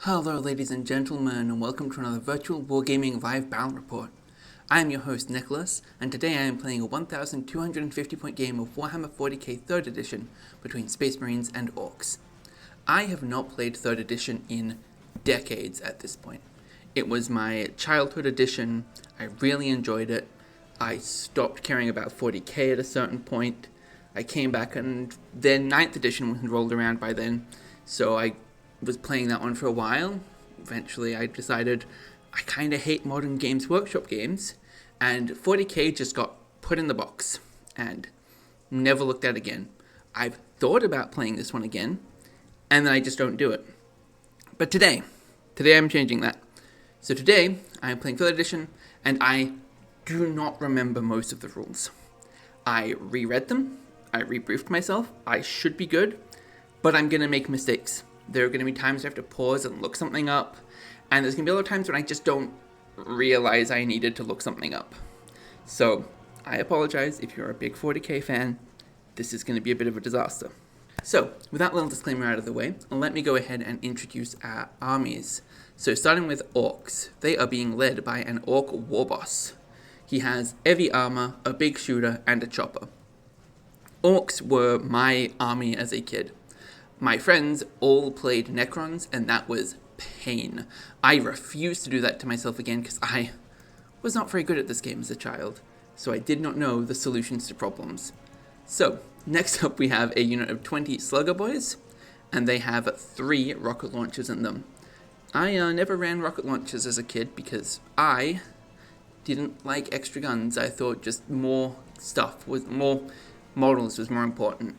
Hello ladies and gentlemen, and welcome to another virtual wargaming live battle report. I am your host Nicholas, and today I am playing a 1250 point game of Warhammer 40k 3rd edition between Space Marines and Orks. I have not played 3rd edition in decades at this point. It was my childhood edition, I really enjoyed it. I stopped caring about 40k at a certain point. I came back and then 9th edition was rolled around by then, so I was playing that one for a while. Eventually I decided I kind of hate modern Games Workshop games, and 40k just got put in the box and never looked at again. I've thought about playing this one again, and then I just don't do it. But today I'm changing that. So today I'm playing 3rd edition, and I do not remember most of the rules. I reread them, I rebriefed myself, I should be good, but I'm going to make mistakes. There are going to be times I have to pause and look something up, and there's going to be other times when I just don't realize I needed to look something up. So, I apologize if you're a big 40k fan. This is going to be a bit of a disaster. So, with that little disclaimer out of the way, let me go ahead and introduce our armies. So, starting with Orks, they are being led by an Ork warboss. He has heavy armor, a big shooter, and a chopper. Orks were my army as a kid. My friends all played Necrons, and that was pain. I refused to do that to myself again because I was not very good at this game as a child, so I did not know the solutions to problems. So, next up we have a unit of 20 Slugger Boys, and they have 3 rocket launchers in them. I never ran rocket launchers as a kid because I didn't like extra guns. I thought just more models was more important.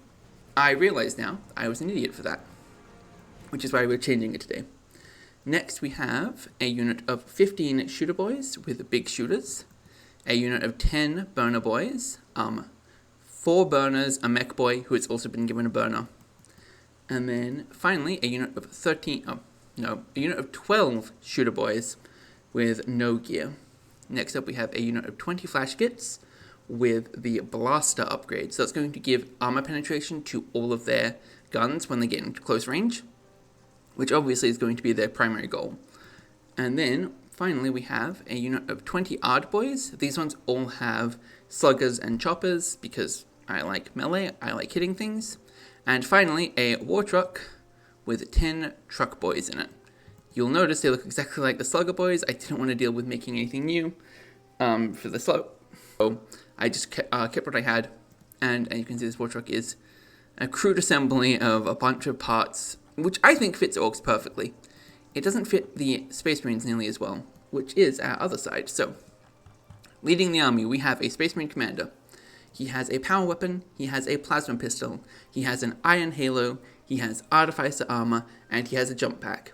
I realize now I was an idiot for that, which is why we're changing it today. Next we have a unit of 15 Shooter Boys with big shooters, a unit of 10 Burner Boys, 4 burners, a Mech Boy who has also been given a burner, and then finally a unit of 12 Shooter Boys with no gear. Next up we have a unit of 20 Flash Gits with the blaster upgrade. So it's going to give armor penetration to all of their guns when they get into close range, which obviously is going to be their primary goal. And then finally we have a unit of 20 Ard Boys. These ones all have sluggers and choppers because I like melee, I like hitting things. And finally a war truck with 10 Truck Boys in it. You'll notice they look exactly like the Slugger Boys. I didn't want to deal with making anything new for the slug. So I just kept what I had, and you can see this war truck is a crude assembly of a bunch of parts, which I think fits Orks perfectly. It doesn't fit the Space Marines nearly as well, which is our other side. So, leading the army, we have a Space Marine commander. He has a power weapon, he has a plasma pistol, he has an iron halo, he has artificer armor, and he has a jump pack.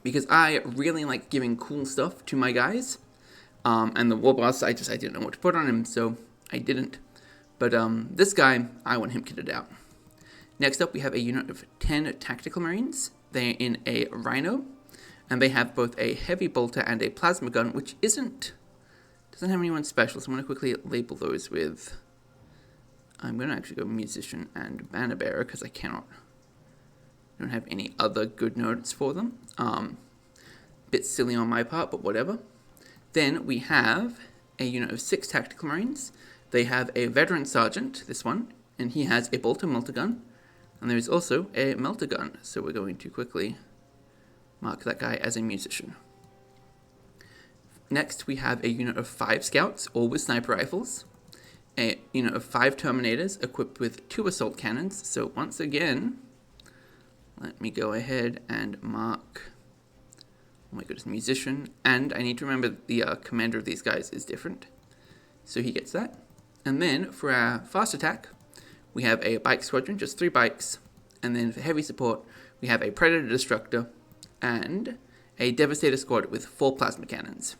Because I really like giving cool stuff to my guys, and the war boss, I didn't know what to put on him, so I didn't. But this guy, I want him kitted out. Next up, we have a unit of 10 Tactical Marines. They're in a Rhino, and they have both a heavy bolter and a plasma gun, which doesn't have anyone special, so I'm going to quickly label those with... I'm going to actually go Musician and Banner Bearer, because I don't have any other good notes for them. Bit silly on my part, but whatever. Then we have a unit of 6 Tactical Marines. They have a Veteran Sergeant, this one, and he has a Bolter Melter Gun. And there is also a Melter Gun, so we're going to quickly mark that guy as a Musician. Next, we have a unit of 5 Scouts, all with Sniper Rifles. A unit of 5 Terminators, equipped with 2 Assault Cannons. So once again, let me go ahead and mark... Oh my goodness, Musician. And I need to remember the commander of these guys is different. So he gets that. And then for our fast attack, we have a bike squadron, just 3 bikes. And then for heavy support, we have a Predator Destructor and a Devastator squad with 4 plasma cannons.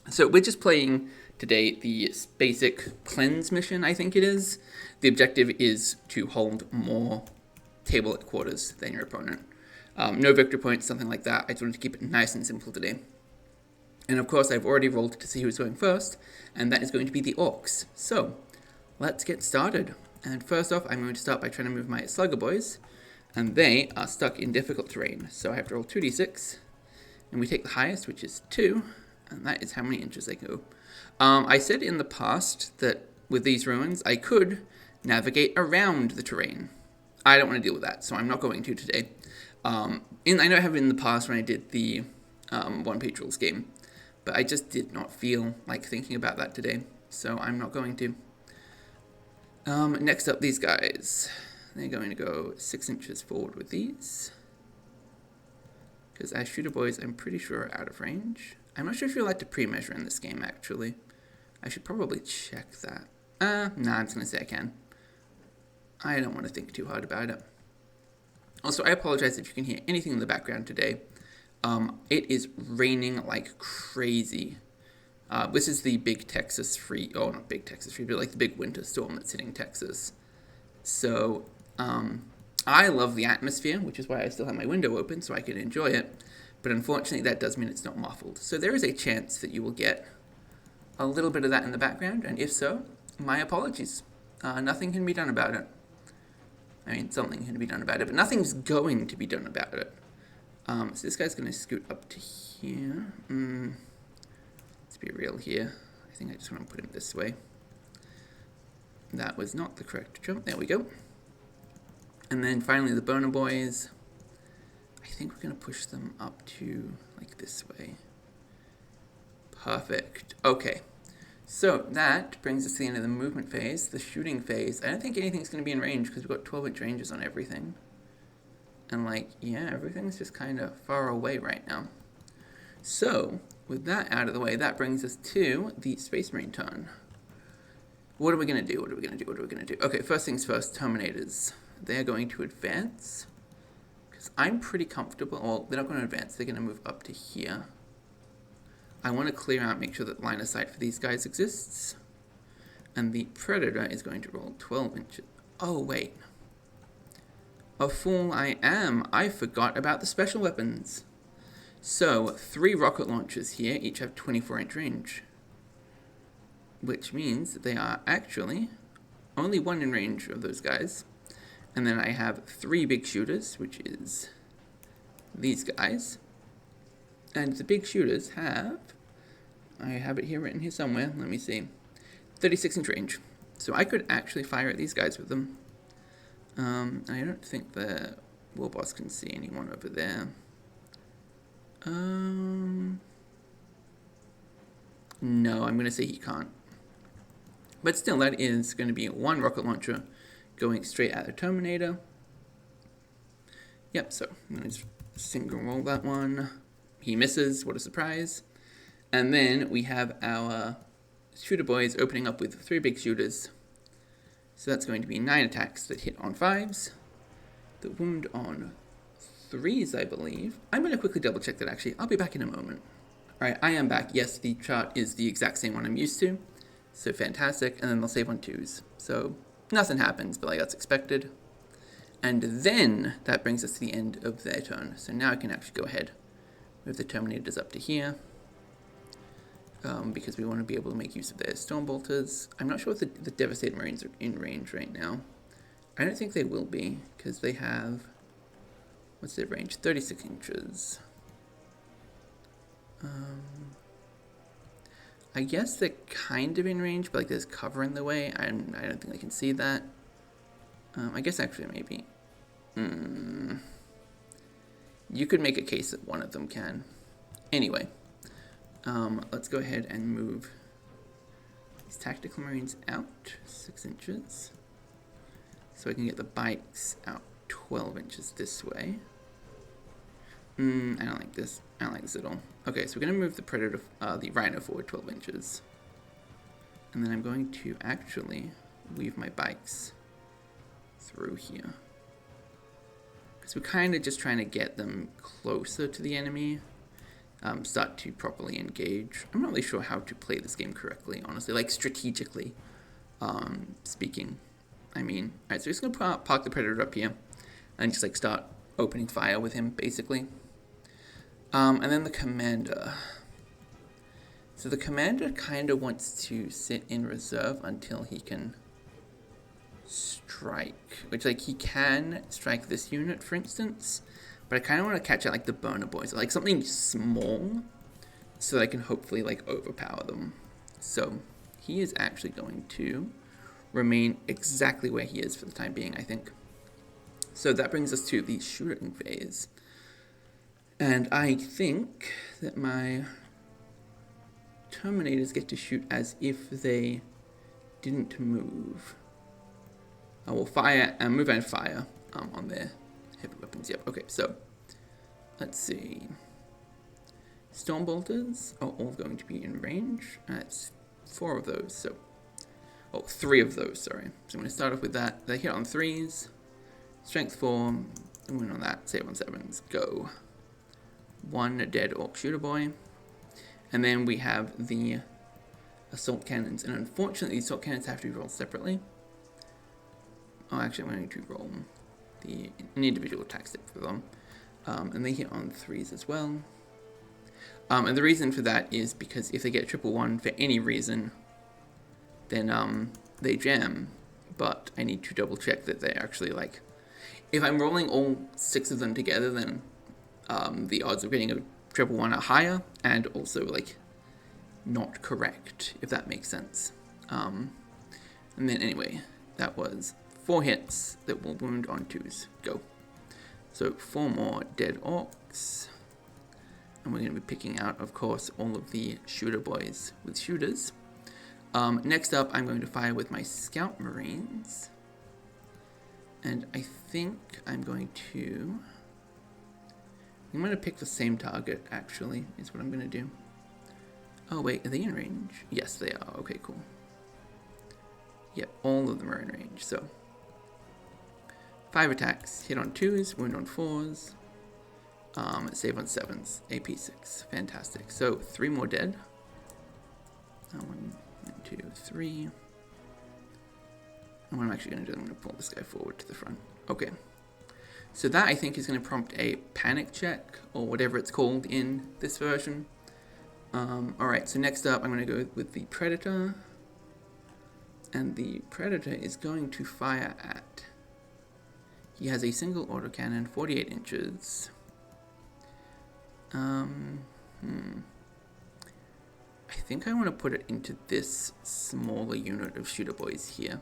So we're just playing today the basic cleanse mission, I think it is. The objective is to hold more table at quarters than your opponent. No victory points, something like that. I just wanted to keep it nice and simple today. And of course, I've already rolled to see who's going first, and that is going to be the Orks. So, let's get started. And first off, I'm going to start by trying to move my Slugger Boys And they are stuck in difficult terrain. So I have to roll 2d6, and we take the highest, which is 2, and that is how many inches they go. I said in the past that with these ruins, I could navigate around the terrain. I don't want to deal with that, so I'm not going to today. I know I have in the past when I did the one-page rules game, but I just did not feel like thinking about that today, so I'm not going to. Next up, these guys. They're going to go 6 inches forward with these. Because as shooter boys, I'm pretty sure are out of range. I'm not sure if you're allowed to pre-measure in this game, actually. I should probably check that. Nah, I'm just going to say I can. I don't want to think too hard about it. Also, I apologize if you can hear anything in the background today. It is raining like crazy. This is the big Texas freeze. Oh, not big Texas freeze, but like the big winter storm that's hitting Texas. So, I love the atmosphere, which is why I still have my window open so I can enjoy it. But unfortunately, that does mean it's not muffled. So there is a chance that you will get a little bit of that in the background. And if so, my apologies. Nothing can be done about it. I mean, something can be done about it, but nothing's going to be done about it. So this guy's going to scoot up to here. Let's be real here. I think I just want to put him this way. That was not the correct jump. There we go. And then finally the boner boys. I think we're going to push them up to like this way. Perfect. Okay. So that brings us to the end of the movement phase, the shooting phase. I don't think anything's going to be in range because we've got 12-inch ranges on everything. And like, yeah, everything's just kind of far away right now. So with that out of the way, that brings us to the Space Marine turn. What are we going to do? What are we going to do? What are we going to do? Okay, first things first, Terminators. They're going to advance. Because I'm pretty comfortable. Well, they're not going to advance. They're going to move up to here. I want to clear out, make sure that line of sight for these guys exists. And the Predator is going to roll 12 inches. Oh, wait. A fool I am. I forgot about the special weapons. So, 3 rocket launchers here, each have 24-inch range. Which means that they are actually only 1 in range of those guys. And then I have 3 big shooters, which is these guys. And the big shooters have, I have it here written here somewhere, let me see, 36-inch range. So I could actually fire at these guys with them. I don't think the war boss can see anyone over there. No, I'm going to say he can't. But still, that is going to be 1 rocket launcher going straight at the Terminator. Yep, so I'm going to single roll that one. He misses, what a surprise. And then we have our shooter boys opening up with 3 big shooters. So that's going to be 9 attacks that hit on 5s. The wound on 3s, I believe. I'm going to quickly double check that actually. I'll be back in a moment. Alright, I am back. Yes, the chart is the exact same one I'm used to. So fantastic. And then they'll save on 2s. So nothing happens, but like that's expected. And then that brings us to the end of their turn. So now I can actually go ahead. Move the Terminators up to here. Because we want to be able to make use of their Stormbolters. I'm not sure if the Devastated Marines are in range right now. I don't think they will be, because they have, what's their range? 36 inches. I guess they're kind of in range, but like there's cover in the way. I don't think they can see that. I guess actually maybe. You could make a case that one of them can. Anyway. Let's go ahead and move these Tactical Marines out 6 inches. So I can get the bikes out 12 inches this way. I don't like this. I don't like this at all. Okay, so we're going to move the Predator, the Rhino forward 12 inches. And then I'm going to actually weave my bikes through here. Because we're kind of just trying to get them closer to the enemy. Start to properly engage. I'm not really sure how to play this game correctly, honestly, like strategically speaking. I mean, alright, so we're just going to park the Predator up here and just like start opening fire with him, basically. And then the Commander. So the Commander kind of wants to sit in reserve until he can strike, which like he can strike this unit, for instance, but I kind of want to catch out like the burner boys, or like something small, so that I can hopefully like overpower them. So he is actually going to remain exactly where he is for the time being, I think. So that brings us to the shooting phase. And I think that my Terminators get to shoot as if they didn't move. I will fire and move and fire on their heavy weapons. Yep, okay, so let's see. Stormbolters are all going to be in range. That's 4 of those, so... Oh, 3 of those, sorry. So I'm going to start off with that. They hit on 3s. Strength 4. And win on that. Save on 7s. Go. 1 dead Orc Shooter Boy. And then we have the Assault Cannons. And unfortunately, the Assault Cannons have to be rolled separately. Oh, actually, I'm going to roll an individual attack step for them. And they hit on 3s as well. And the reason for that is because if they get 111 for any reason, then they jam. But I need to double check that they actually like... If I'm rolling all 6 of them together, then the odds of getting a 111 are higher, and also like not correct, if that makes sense. And then anyway, that was 4 hits that will wound on 2s. Go. So 4 more dead orcs. And we're going to be picking out, of course, all of the shooter boys with shooters. Next up, I'm going to fire with my Scout Marines. And I think I'm going to pick the same target, actually, is what I'm going to do. Oh, wait, are they in range? Yes, they are. Okay, cool. Yep, all of them are in range, so... 5 attacks. Hit on 2s, wound on 4s. Save on 7s, AP 6. Fantastic. So 3 more dead. 1, 2, 3. And what I'm actually going to do, I'm going to pull this guy forward to the front. Okay. So that, I think, is going to prompt a panic check, or whatever it's called in this version. Alright, so next up, I'm going to go with the Predator. And the Predator is going to fire at... He has a single autocannon, 48 inches. I think I want to put it into this smaller unit of shooter boys here.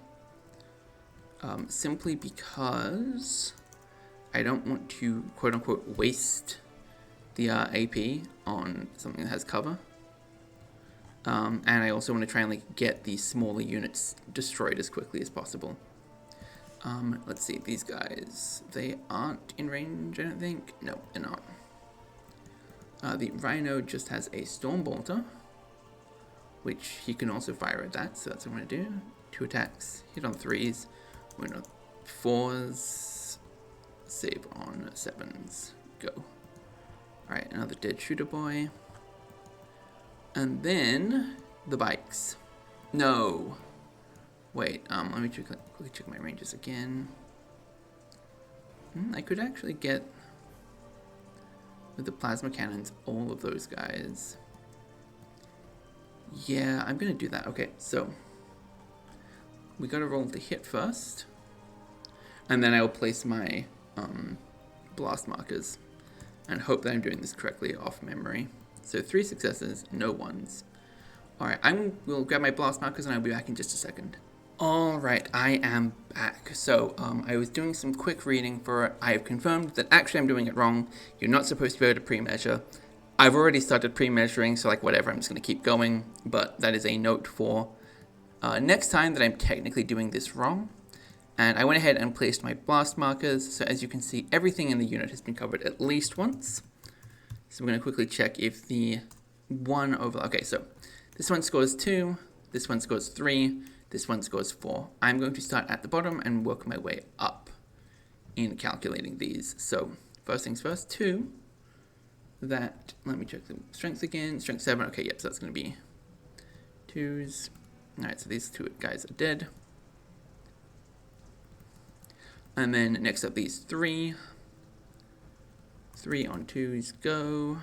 Simply because I don't want to, quote-unquote, waste the AP on something that has cover. And I also want to try and like get these smaller units destroyed as quickly as possible. Let's see, these guys, they aren't in range, I don't think. No, they're not. The Rhino just has a Stormbolter, which he can also fire at that, so that's what I'm going to do. 2 attacks, hit on 3s, win on 4s, save on 7s, go. Alright, another dead shooter boy. And then, the bikes. No! Wait, let me quickly check my ranges again. I could actually get, with the plasma cannons, all of those guys. Yeah, I'm gonna do that. Okay, so we gotta roll the hit first, and then I will place my blast markers and hope that I'm doing this correctly off memory. So 3 successes, no 1s. Alright, we'll grab my blast markers and I'll be back in just a second. Alright, I am back. So, I was doing some quick reading for it. I have confirmed that actually I'm doing it wrong. You're not supposed to be able to pre-measure. I've already started pre-measuring, so like whatever, I'm just going to keep going. But that is a note for next time that I'm technically doing this wrong. And I went ahead and placed my blast markers. So as you can see, everything in the unit has been covered at least once. So we're going to quickly check if the one over... Okay, so this one scores 2, this one scores 3, this one scores 4. I'm going to start at the bottom and work my way up in calculating these. So first things first, 2. That, let me check the strength again. Strength 7, okay, yep, so that's going to be 2s. Alright, so these 2 guys are dead. And then next up these 3. 3 on 2s, go.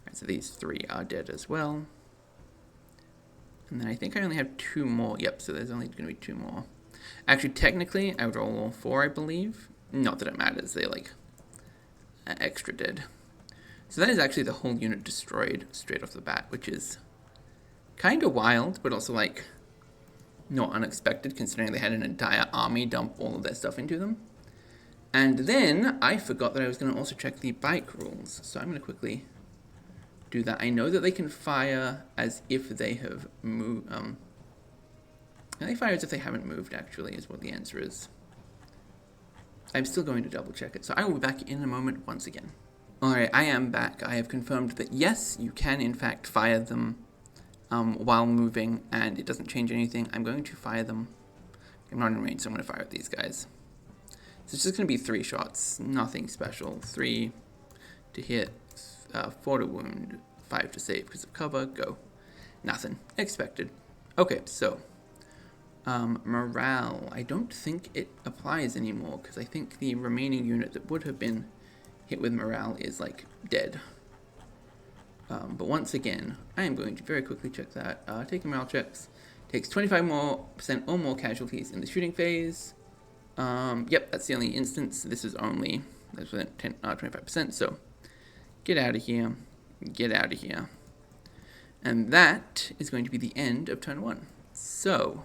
Alright, so these 3 are dead as well. And then I think I only have 2 more. Yep, so there's only going to be 2 more. Actually, technically, I would roll all 4, I believe. Not that it matters, they like extra dead. So that is actually the whole unit destroyed straight off the bat, which is kind of wild, but also like not unexpected considering they had an entire army dump all of their stuff into them. And then I forgot that I was going to also check the bike rules, so I'm going to quickly do that. I know that they can fire as if they have moved. They fire as if they haven't moved, actually, is what the answer is. I'm still going to double check it, so I will be back in a moment once again. Alright, I am back. I have confirmed that yes, you can in fact fire them while moving, and it doesn't change anything. I'm going to fire them. I'm not in range, so I'm going to fire at these guys. So it's just going to be 3 shots, nothing special. 3 to hit, 4 to wound, 5 to save because of cover, go. Nothing. Expected. Okay, so morale. I don't think it applies anymore because I think the remaining unit that would have been hit with morale is like dead. But once again, I am going to very quickly check that. Taking morale checks. Takes 25% or more casualties in the shooting phase. Yep, that's the only instance. This is only, that's within 25%, so get out of here. Get out of here. And that is going to be the end of turn 1. So,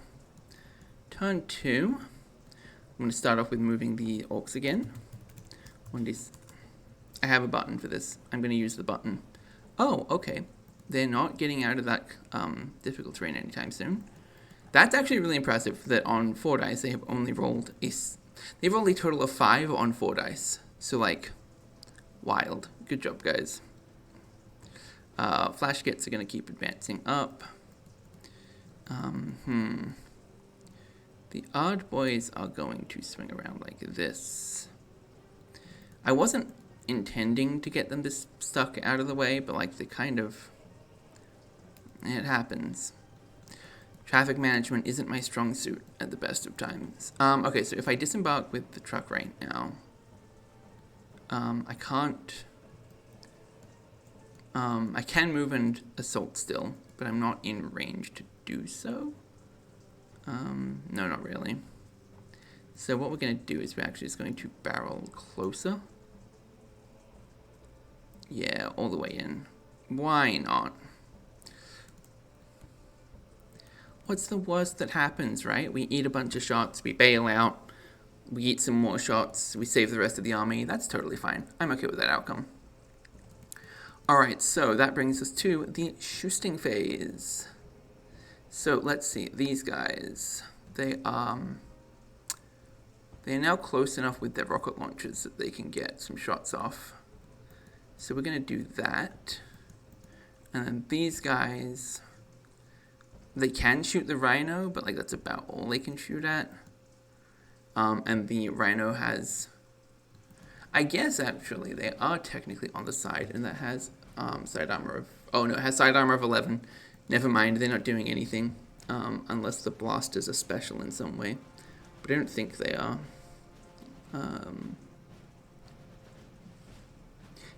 turn 2, I'm going to start off with moving the orcs again. I have a button for this. I'm going to use the button. Oh, okay. They're not getting out of that difficult terrain anytime soon. That's actually really impressive that on 4 dice they have only rolled they've rolled a total of 5 on 4 dice. So like, wild. Good job, guys. Flash kits are going to keep advancing up. The odd boys are going to swing around like this. I wasn't intending to get them this stuck out of the way, but like they kind of, it happens. Traffic management isn't my strong suit at the best of times. Okay, so if I disembark with the truck right now, I can't, I can move and assault still, but I'm not in range to do so. No, not really. So what we're going to do is we're actually just going to barrel closer. Yeah, all the way in. Why not? What's the worst that happens, right? We eat a bunch of shots, we bail out, we eat some more shots, we save the rest of the army. That's totally fine. I'm okay with that outcome. Alright, so that brings us to the shooting phase. So let's see, these guys, they are now close enough with their rocket launchers that they can get some shots off. So we're going to do that. And then these guys, they can shoot the rhino, but like that's about all they can shoot at. And the rhino has, I guess actually they are technically on the side, and that has side armor of, oh no, it has side armor of 11. Never mind, they're not doing anything, unless the blasters are special in some way. But I don't think they are.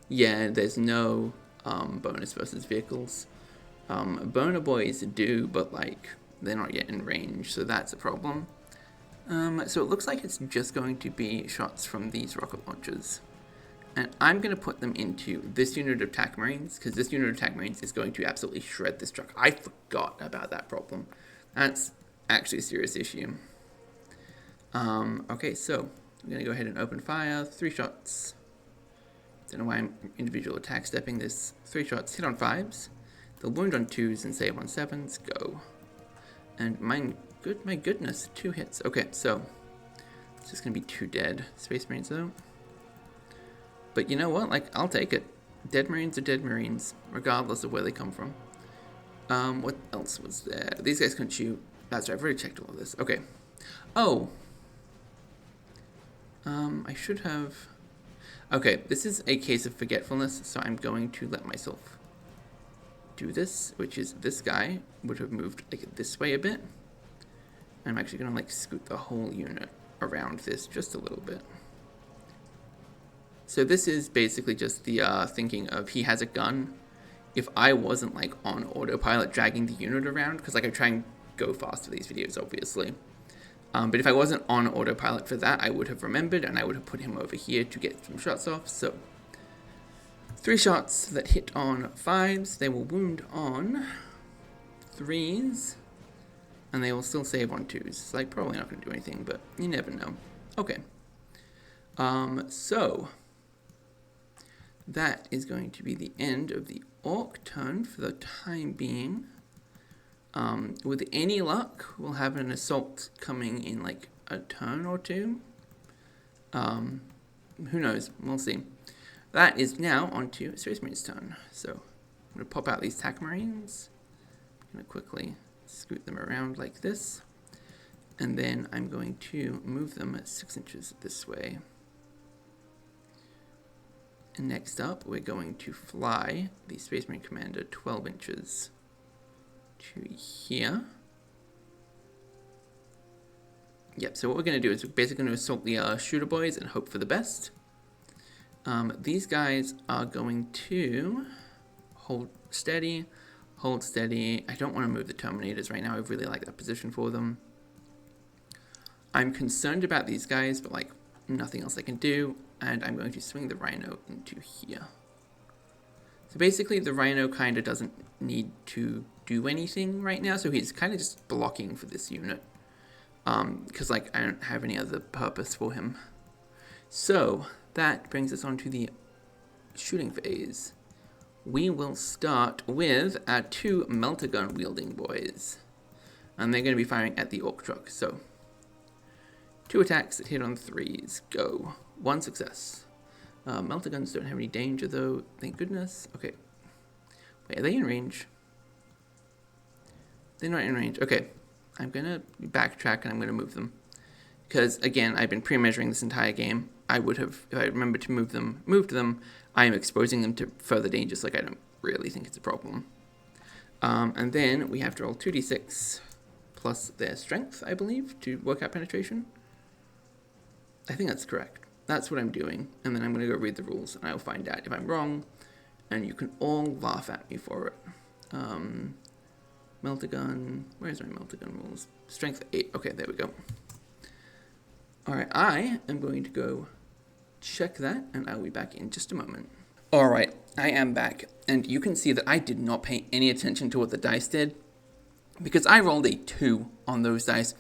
Yeah, there's no bonus versus vehicles. Boner boys do, but like they're not yet in range, so that's a problem. So it looks like it's just going to be shots from these rocket launchers. And I'm going to put them into this unit of attack marines, because this unit of attack marines is going to absolutely shred this truck. I forgot about that problem. That's actually a serious issue. Okay, so I'm going to go ahead and open fire. 3 shots. Don't know why I'm individual attack stepping this. 3 shots, hit on 5s. They'll wound on 2s and save on 7s. Go. And my goodness, 2 hits. Okay, so it's just going to be 2 dead Space Marines though. But you know what? Like, I'll take it. Dead Marines are dead Marines, regardless of where they come from. What else was there? These guys couldn't shoot. That's right, I've already checked all of this. Okay. Oh. I should have... Okay, this is a case of forgetfulness, so I'm going to let myself do this, which is this guy would have moved like this way a bit. I'm actually going to like scoot the whole unit around this just a little bit. So this is basically just the thinking of he has a gun. If I wasn't like on autopilot dragging the unit around, because like I try and go fast for these videos obviously, But if I wasn't on autopilot for that, I would have remembered, and I would have put him over here to get some shots off. So 3 shots that hit on 5s, they will wound on 3s, and they will still save on 2s. It's like probably not going to do anything, but you never know. Okay. So that is going to be the end of the Orc turn for the time being. With any luck, we'll have an assault coming in like a turn or 2. Who knows? We'll see. That is now onto Space Marine's turn. So I'm going to pop out these Tac Marines. I'm going to quickly scoot them around like this. And then I'm going to move them 6 inches this way. And next up, we're going to fly the Space Marine Commander 12 inches to here. Yep, so what we're going to do is we're basically going to assault the shooter boys and hope for the best. These guys are going to hold steady. I don't want to move the Terminators right now. I really like that position for them. I'm concerned about these guys, but like nothing else I can do. And I'm going to swing the Rhino into here. So basically the Rhino kind of doesn't need to do anything right now. So he's kind of just blocking for this unit. Because like I don't have any other purpose for him. So that brings us on to the shooting phase. We will start with our 2 melter gun wielding boys. And they're going to be firing at the Orc truck. So 2 attacks that hit on 3s. Go. 1 success. Melter guns don't have any danger though. Thank goodness. Okay. Wait, are they in range? They're not in range. Okay. I'm going to backtrack and I'm going to move them. Because, again, I've been pre-measuring this entire game. I would have, if I remember to moved them, I am exposing them to further dangers, like I don't really think it's a problem. And then we have to roll 2d6 plus their strength, I believe, to work out penetration. I think that's correct. That's what I'm doing. And then I'm going to go read the rules, and I'll find out if I'm wrong. And you can all laugh at me for it. Melter gun. Where's my melter gun rules? Strength 8. Okay, there we go. Alright, I am going to go check that, and I'll be back in just a moment. Alright, I am back, and you can see that I did not pay any attention to what the dice did, because I rolled a 2 on those dice.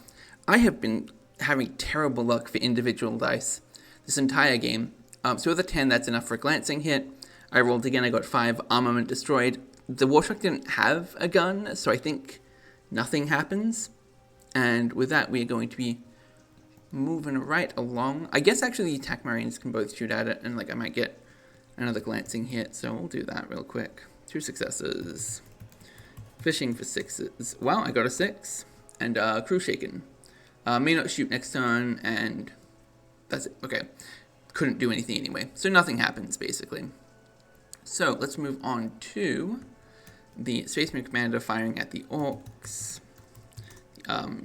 I have been having terrible luck for individual dice this entire game. So with a 10, that's enough for a glancing hit. I rolled again, I got 5, armament destroyed. The war truck didn't have a gun, so I think nothing happens. And with that, we are going to be moving right along. I guess actually the Tac Marines can both shoot at it, and like I might get another glancing hit, so we'll do that real quick. 2 successes. Fishing for 6s. Wow, I got a 6. And crew shaken. May not shoot next turn, and that's it. Okay. Couldn't do anything anyway. So nothing happens, basically. So let's move on to the Space Marine Commander firing at the Orcs.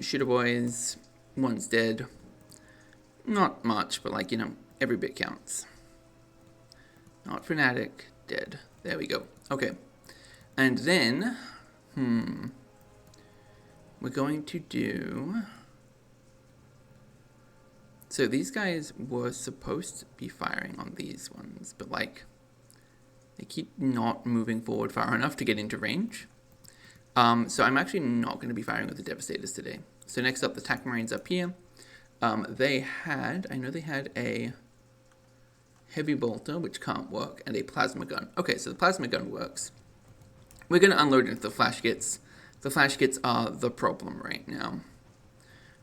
Shooter boys. 1's dead. Not much, but like, you know, every bit counts. Not Fanatic. Dead. There we go. Okay. And then, we're going to do... So these guys were supposed to be firing on these ones, but like, they keep not moving forward far enough to get into range. So I'm actually not going to be firing with the Devastators today. So next up, the Tac Marines up here. I know they had a heavy bolter, which can't work, and a plasma gun. Okay, so the plasma gun works. We're going to unload it into the flash kits. The flash kits are the problem right now.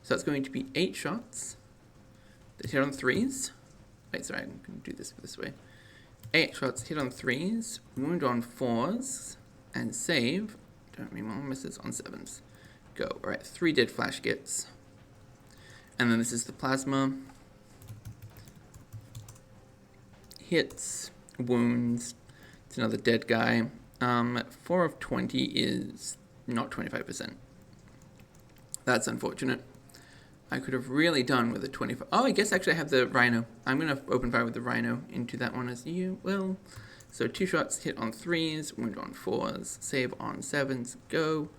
So it's going to be 8 shots that hit on 3s. Wait, sorry, I'm going to do this way. 8 shots hit on 3s, wound on 4s, and save. Don't remember misses on 7s. Go. Alright, 3 dead flash kits. And then this is the plasma. Hits, wounds. It's another dead guy. 4 of 20 is not 25%. That's unfortunate. I could have really done with a 25. Oh, I guess actually I have the Rhino. I'm going to open fire with the Rhino into that one as you will. So 2 shots, hit on 3s, wound on 4s, save on 7s, go.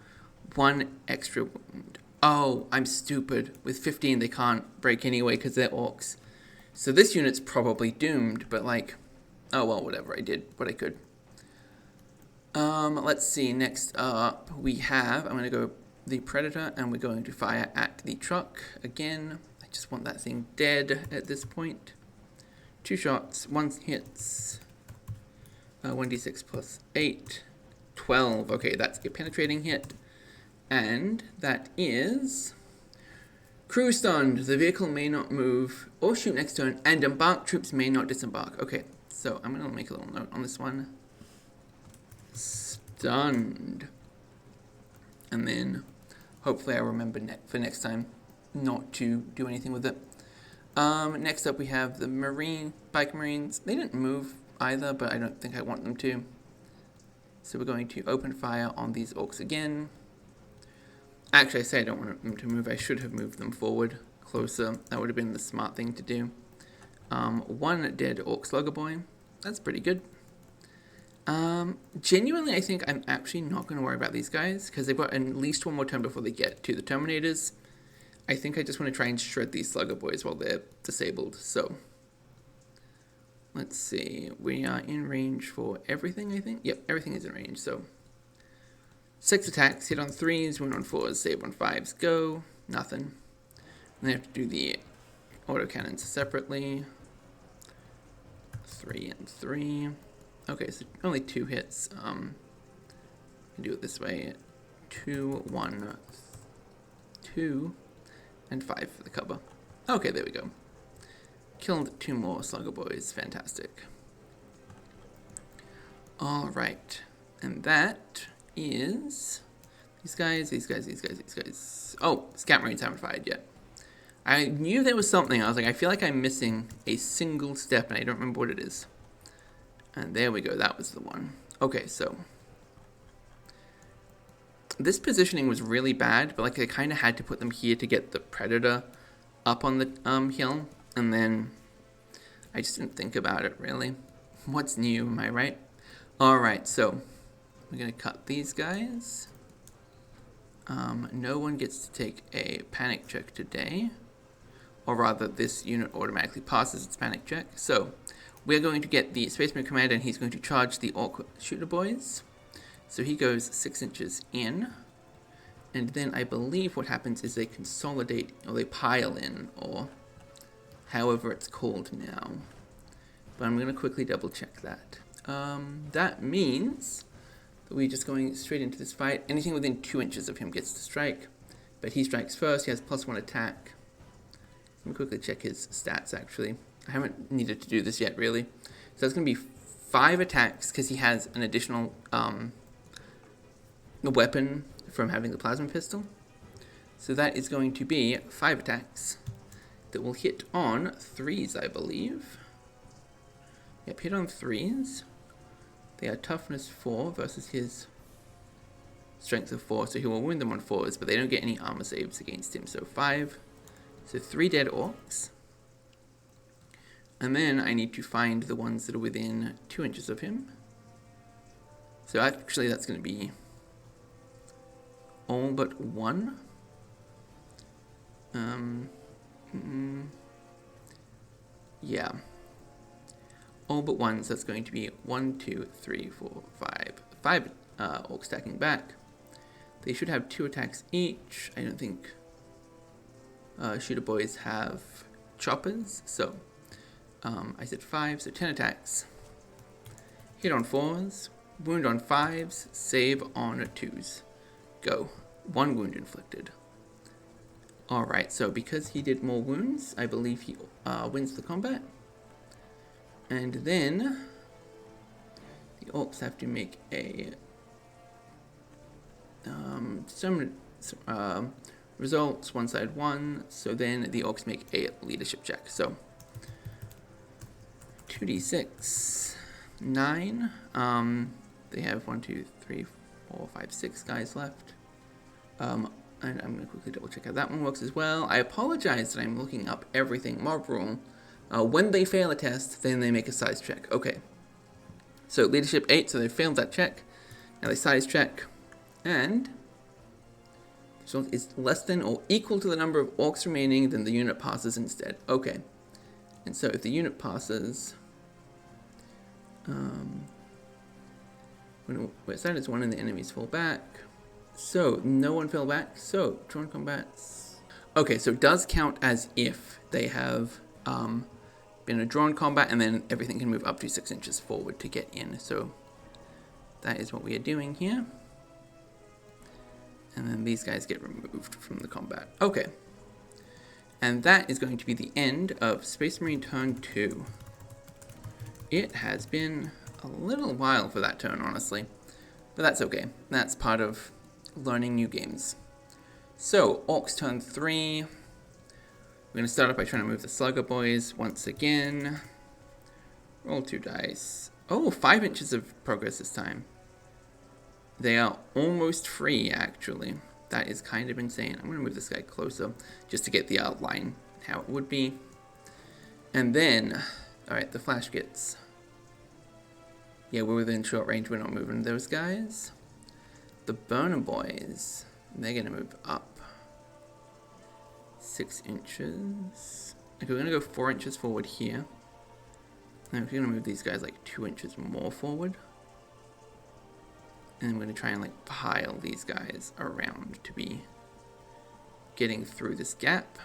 1 extra wound. Oh, I'm stupid. With 15, they can't break anyway because they're orcs. So this unit's probably doomed, but like, oh well, whatever. I did what I could. Let's see. Next up, we have. I'm gonna go the Predator, and we're going to fire at the truck again. I just want that thing dead at this point. 2 shots, 1 hits. 1d6 plus 8, 12. Okay, that's a penetrating hit. And that is crew stunned. The vehicle may not move or shoot next turn, and embarked troops may not disembark. Okay, so I'm going to make a little note on this one. Stunned. And then hopefully I remember for next time not to do anything with it. Next up we have the Bike Marines. They didn't move either, but I don't think I want them to. So we're going to open fire on these orcs again. Actually, I say I don't want them to move. I should have moved them forward closer. That would have been the smart thing to do. 1 dead orc slugger boy. That's pretty good. Genuinely, I think I'm actually not going to worry about these guys because they've got at least 1 more turn before they get to the Terminators. I think I just want to try and shred these slugger boys while they're disabled. So let's see. We are in range for everything, I think. Yep, everything is in range. So 6 attacks, hit on 3s, wound on 4s, save on 5s, go. Nothing. And they have to do the autocannons separately. 3 and 3. Okay, so only 2 hits. Can do it this way. 2, 1, 2, and 5 for the cover. Okay, there we go. Killed 2 more slugger boys. Fantastic. Alright. And that is these guys. Oh, Scout Marines haven't fired yet. I knew there was something. I was like, I feel like I'm missing a single step, and I don't remember what it is. And there we go. That was the one. Okay, so this positioning was really bad, but like I kind of had to put them here to get the Predator up on the hill, and then I just didn't think about it really. What's new? Am I right? All right, so we're gonna cut these guys. No one gets to take a panic check today, or rather, this unit automatically passes its panic check. So we're going to get the Space Marine Commander, and he's going to charge the Orc Shooter Boys. So he goes 6 inches in, and then I believe what happens is they consolidate, or they pile in, or however it's called now. But I'm going to quickly double check that. That means that we're just going straight into this fight. Anything within 2 inches of him gets to strike, but he strikes first. He has +1 attack. Let me quickly check his stats, actually. I haven't needed to do this yet, really. So that's going to be 5 attacks, because he has an additional weapon from having the plasma pistol. So that is going to be 5 attacks that will hit on 3s, I believe. Yep, hit on 3s. They are toughness 4 versus his strength of 4, so he will wound them on 4s, but they don't get any armor saves against him, so 5. So 3 dead orcs. And then I need to find the ones that are within 2 inches of him. So actually that's going to be all but 1. Yeah. All but 1, so that's going to be 1, 2, 3, 4, 5. 5 orcs stacking back. They should have 2 attacks each. I don't think shooter boys have choppers, so I said 5, so 10 attacks. Hit on 4s, wound on 5s, save on 2s. Go. 1 wound inflicted. Alright, so because he did more wounds, I believe he wins the combat. And then the orcs have to make a results, 1 side 1, so then the orcs make a leadership check. So 2d6, 9, they have 1, 2, 3, 4, 5, 6 guys left. And I'm going to quickly double check how that one works as well. I apologize that I'm looking up everything. Mob rule. When they fail a test, then they make a size check. Okay. So leadership 8, so they failed that check. Now they size check. And So it's less than or equal to the number of orcs remaining, then the unit passes instead. Okay. And so if the unit passes, where side is one and the enemies fall back. So no one fell back. So drawn combats. Okay, so it does count as if they have been a drawn combat, and then everything can move up to 6 inches forward to get in. So that is what we are doing here. And then these guys get removed from the combat. Okay. And that is going to be the end of Space Marine turn 2. It has been a little while for that turn, honestly. But that's okay. That's part of learning new games. So, Orcs turn 3. We're going to start off by trying to move the Slugger Boys once again. Roll 2 dice. Oh, 5 inches of progress this time. They are almost free, actually. That is kind of insane. I'm going to move this guy closer just to get the outline, how it would be. And then, alright, the Flash gets... Yeah, we're within short range. We're not moving those guys. The Burner Boys, they're going to move up 6 inches. Okay, we're going to go 4 inches forward here. And we're going to move these guys like 2 inches more forward. And I'm going to try and like pile these guys around to be getting through this gap.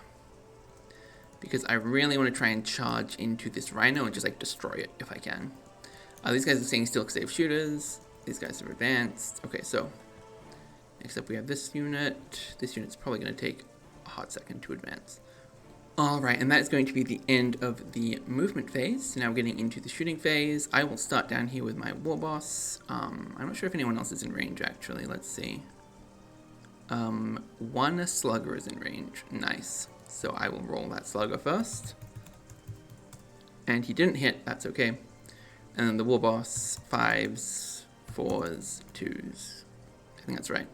Because I really want to try and charge into this rhino and just like destroy it if I can. These guys are staying still because they have shooters. These guys have advanced. Okay, so next up we have this unit. This unit's probably going to take a hot second to advance. Alright, and that is going to be the end of the movement phase. So now we're getting into the shooting phase. I will start down here with my war boss. I'm not sure if anyone else is in range, actually. Let's see. One slugger is in range. Nice. So I will roll that slugger first. And he didn't hit. That's okay. And then the war boss, 5s, 4s, 2s. I think that's right.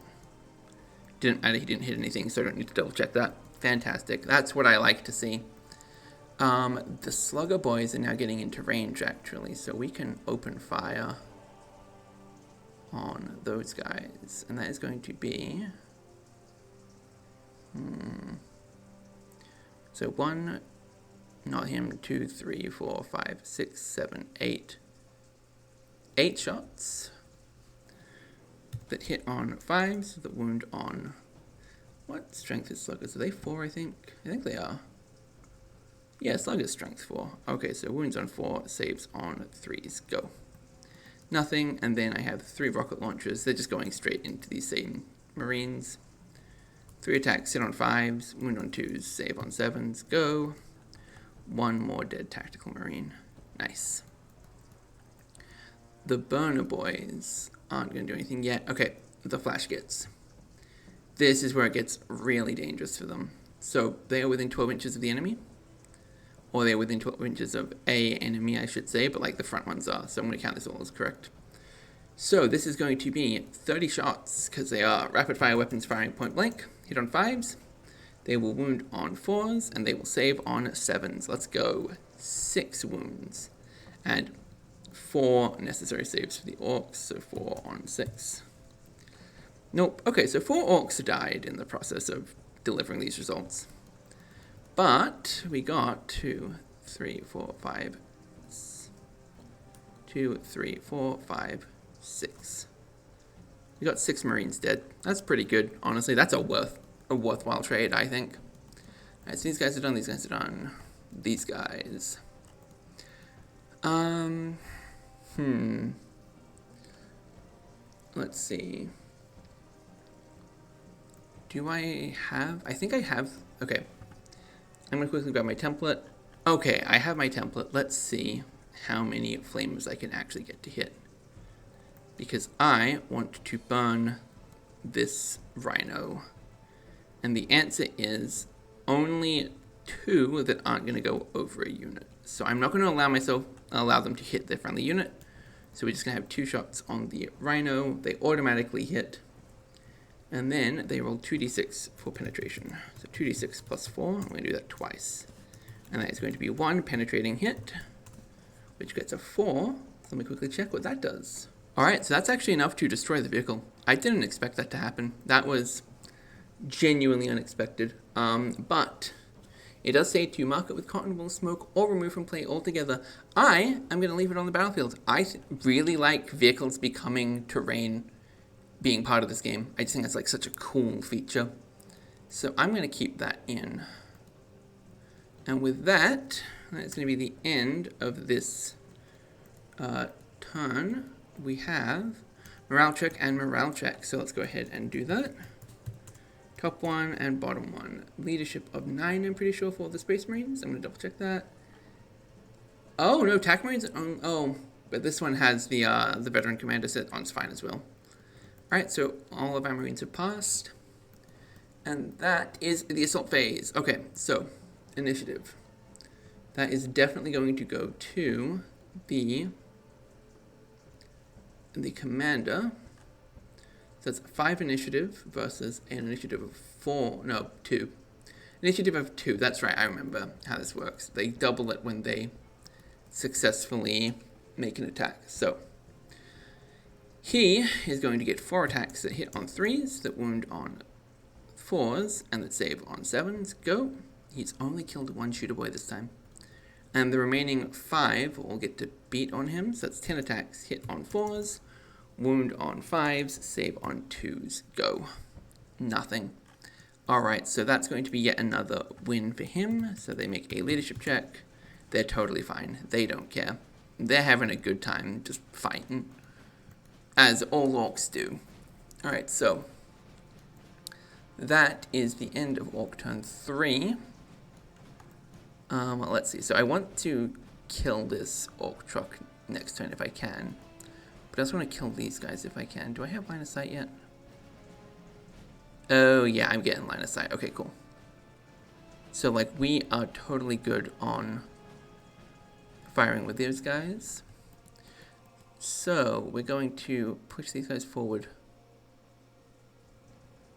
He didn't hit anything, so I don't need to double check that. Fantastic. That's what I like to see. The Slugger Boys are now getting into range, actually, so we can open fire on those guys. And that is going to be... So 1, not him, 2, 3, 4, 5, 6, 7, 8. 8 shots that hit on 5s, that wound on... What strength is Slugger's? Are they 4, I think? I think they are. Yeah, Slugger's strength 4. Okay, so wounds on 4, saves on 3s. Go. Nothing, and then I have 3 rocket launchers. They're just going straight into these same Marines. 3 attacks, hit on 5s, wound on 2s, save on 7s. Go. 1 more dead tactical Marine. Nice. The Burner Boys aren't going to do anything yet. Okay, the Flash gets... This is where it gets really dangerous for them. So they are within 12 inches of the enemy. Or they are within 12 inches of a enemy, I should say, but like the front ones are. So I'm going to count this all as correct. So this is going to be 30 shots, because they are rapid fire weapons firing point blank. Hit on 5s. They will wound on 4s, and they will save on 7s. Let's go. 6 wounds. And 4 necessary saves for the orcs, so 4 on 6. Nope. Okay, so 4 orcs died in the process of delivering these results. But we got 2, 3, 4, 5, 6. We got 6 Marines dead. That's pretty good, honestly. That's a worthwhile trade, I think. Alright, so these guys are done, these guys are done. These guys. Let's see. Do I have... I think I have... Okay. I'm going to quickly grab my template. Okay, I have my template. Let's see how many flames I can actually get to hit. Because I want to burn this rhino. And the answer is only 2 that aren't going to go over a unit. So I'm not going to allow them to hit their friendly unit. So we're just going to have 2 shots on the rhino. They automatically hit. And then they roll 2d6 for penetration. So 2d6 plus 4, I'm going to do that twice. And that is going to be 1 penetrating hit, which gets a 4. So let me quickly check what that does. Alright, so that's actually enough to destroy the vehicle. I didn't expect that to happen. That was genuinely unexpected. But it does say to mark it with cotton wool, smoke, or remove from play altogether. I am going to leave it on the battlefield. I really like vehicles becoming terrain being part of this game. I just think that's like such a cool feature. So I'm going to keep that in. And with that, that's going to be the end of this turn. We have morale check and morale check. So let's go ahead and do that. Top one and bottom one. Leadership of 9, I'm pretty sure, for the Space Marines. I'm going to double check that. Oh, no, TAC Marines. Oh, but this one has the veteran commander set on. It's fine as well. Alright, so all of our Marines have passed. And that is the assault phase. Okay, so initiative. That is definitely going to go to the commander. So it's 5 initiative versus an initiative of 2. Initiative of 2, that's right, I remember how this works. They double it when they successfully make an attack. So he is going to get 4 attacks that hit on 3s, that wound on 4s, and that save on 7s. Go. He's only killed 1 shooter boy this time. And the remaining 5 will get to beat on him, so that's 10 attacks, hit on 4s, wound on 5s, save on 2s. Go. Nothing. Alright, so that's going to be yet another win for him. So they make a leadership check. They're totally fine. They don't care. They're having a good time just fighting. As all orcs do. Alright, so that is the end of Orc turn 3. Let's see. So I want to kill this Orc truck next turn if I can. But I also want to kill these guys if I can. Do I have line of sight yet? Oh, yeah, I'm getting line of sight. Okay, cool. So, like, we are totally good on firing with these guys. So, we're going to push these guys forward.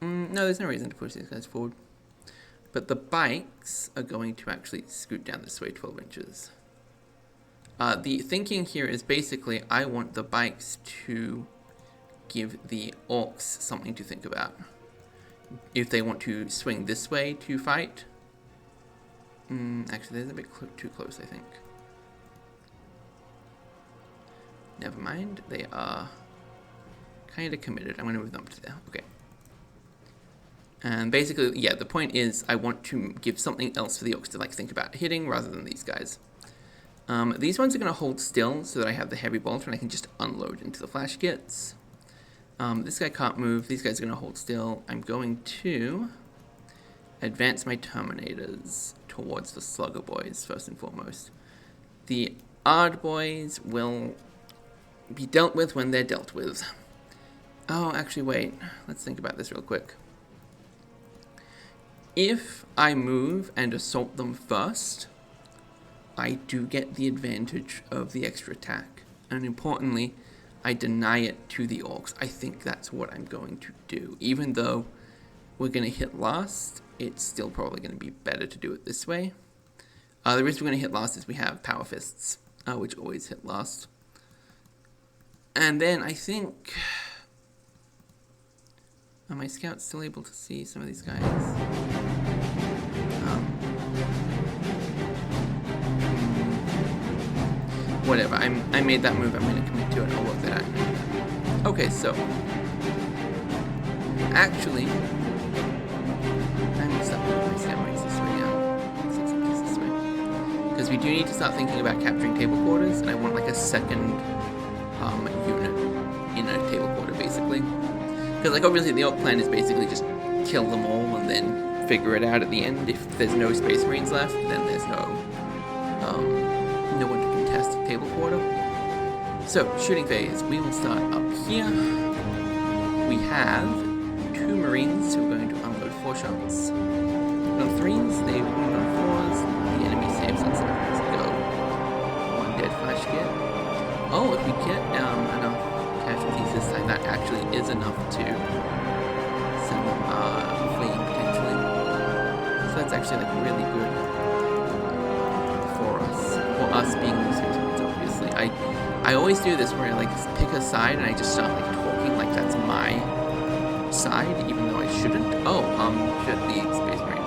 No, there's no reason to push these guys forward. But the bikes are going to actually scoot down this way 12 inches. The thinking here is basically I want the bikes to give the orcs something to think about. If they want to swing this way to fight. Actually, there's a bit too close, I think. Never mind. They are kind of committed. I'm going to move them up to there. Okay. And basically, yeah, the point is I want to give something else for the orcs to like think about hitting rather than these guys. These ones are going to hold still so that I have the heavy bolter and I can just unload into the flash kits. This guy can't move. These guys are going to hold still. I'm going to advance my Terminators towards the Slugger boys, first and foremost. The Ard boys will be dealt with when they're dealt with. Oh, actually, wait. Let's think about this real quick. If I move and assault them first, I do get the advantage of the extra attack. And importantly, I deny it to the orcs. I think that's what I'm going to do. Even though we're going to hit last, it's still probably going to be better to do it this way. The reason we're going to hit last is we have Power Fists, which always hit last. And then I think... Are my scouts still able to see some of these guys? Whatever, I made that move, I'm going to commit to it, I'll work that out. Okay, so... Actually... I'm going to stop moving my scout marines this way now. This way. Because we do need to start thinking about capturing table quarters, and I want like a second unit in a table quarter, basically. Because, like, obviously the orc plan is basically just kill them all and then figure it out at the end. If there's no Space Marines left, then there's no one to contest a table quarter. So, shooting phase. We will start up here. We have 2 Marines who are going to unload 4 shots. On 3s, they wound on 4s. The enemy saves on 7s. Go. 1 dead flash kit. Oh, if we get enough casualties this time, that actually is enough to send them fleeing potentially. So that's actually like really good for us being losers, obviously. I always do this where I like pick a side and I just start like talking like that's my outside, even though I shouldn't. Oh, shit, the Space Marine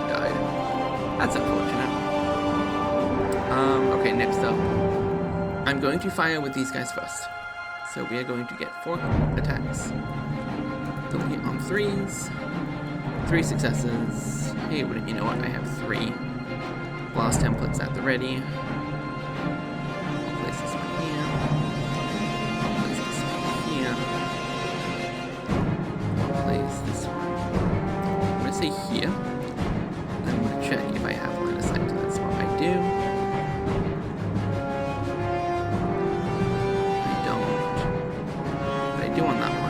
died. That's unfortunate. Okay, next up, I'm going to fire with these guys first. So we are going to get 4 attacks. They'll hit on 3s. 3 successes. Hey, you know what? I have 3 blast templates at the ready. I'll place this one here. I'll place this one here. I'll place this one. I'm going to say here. Then I'm going to check if I have line of sight to that spot. I do. I don't. But I do on that one.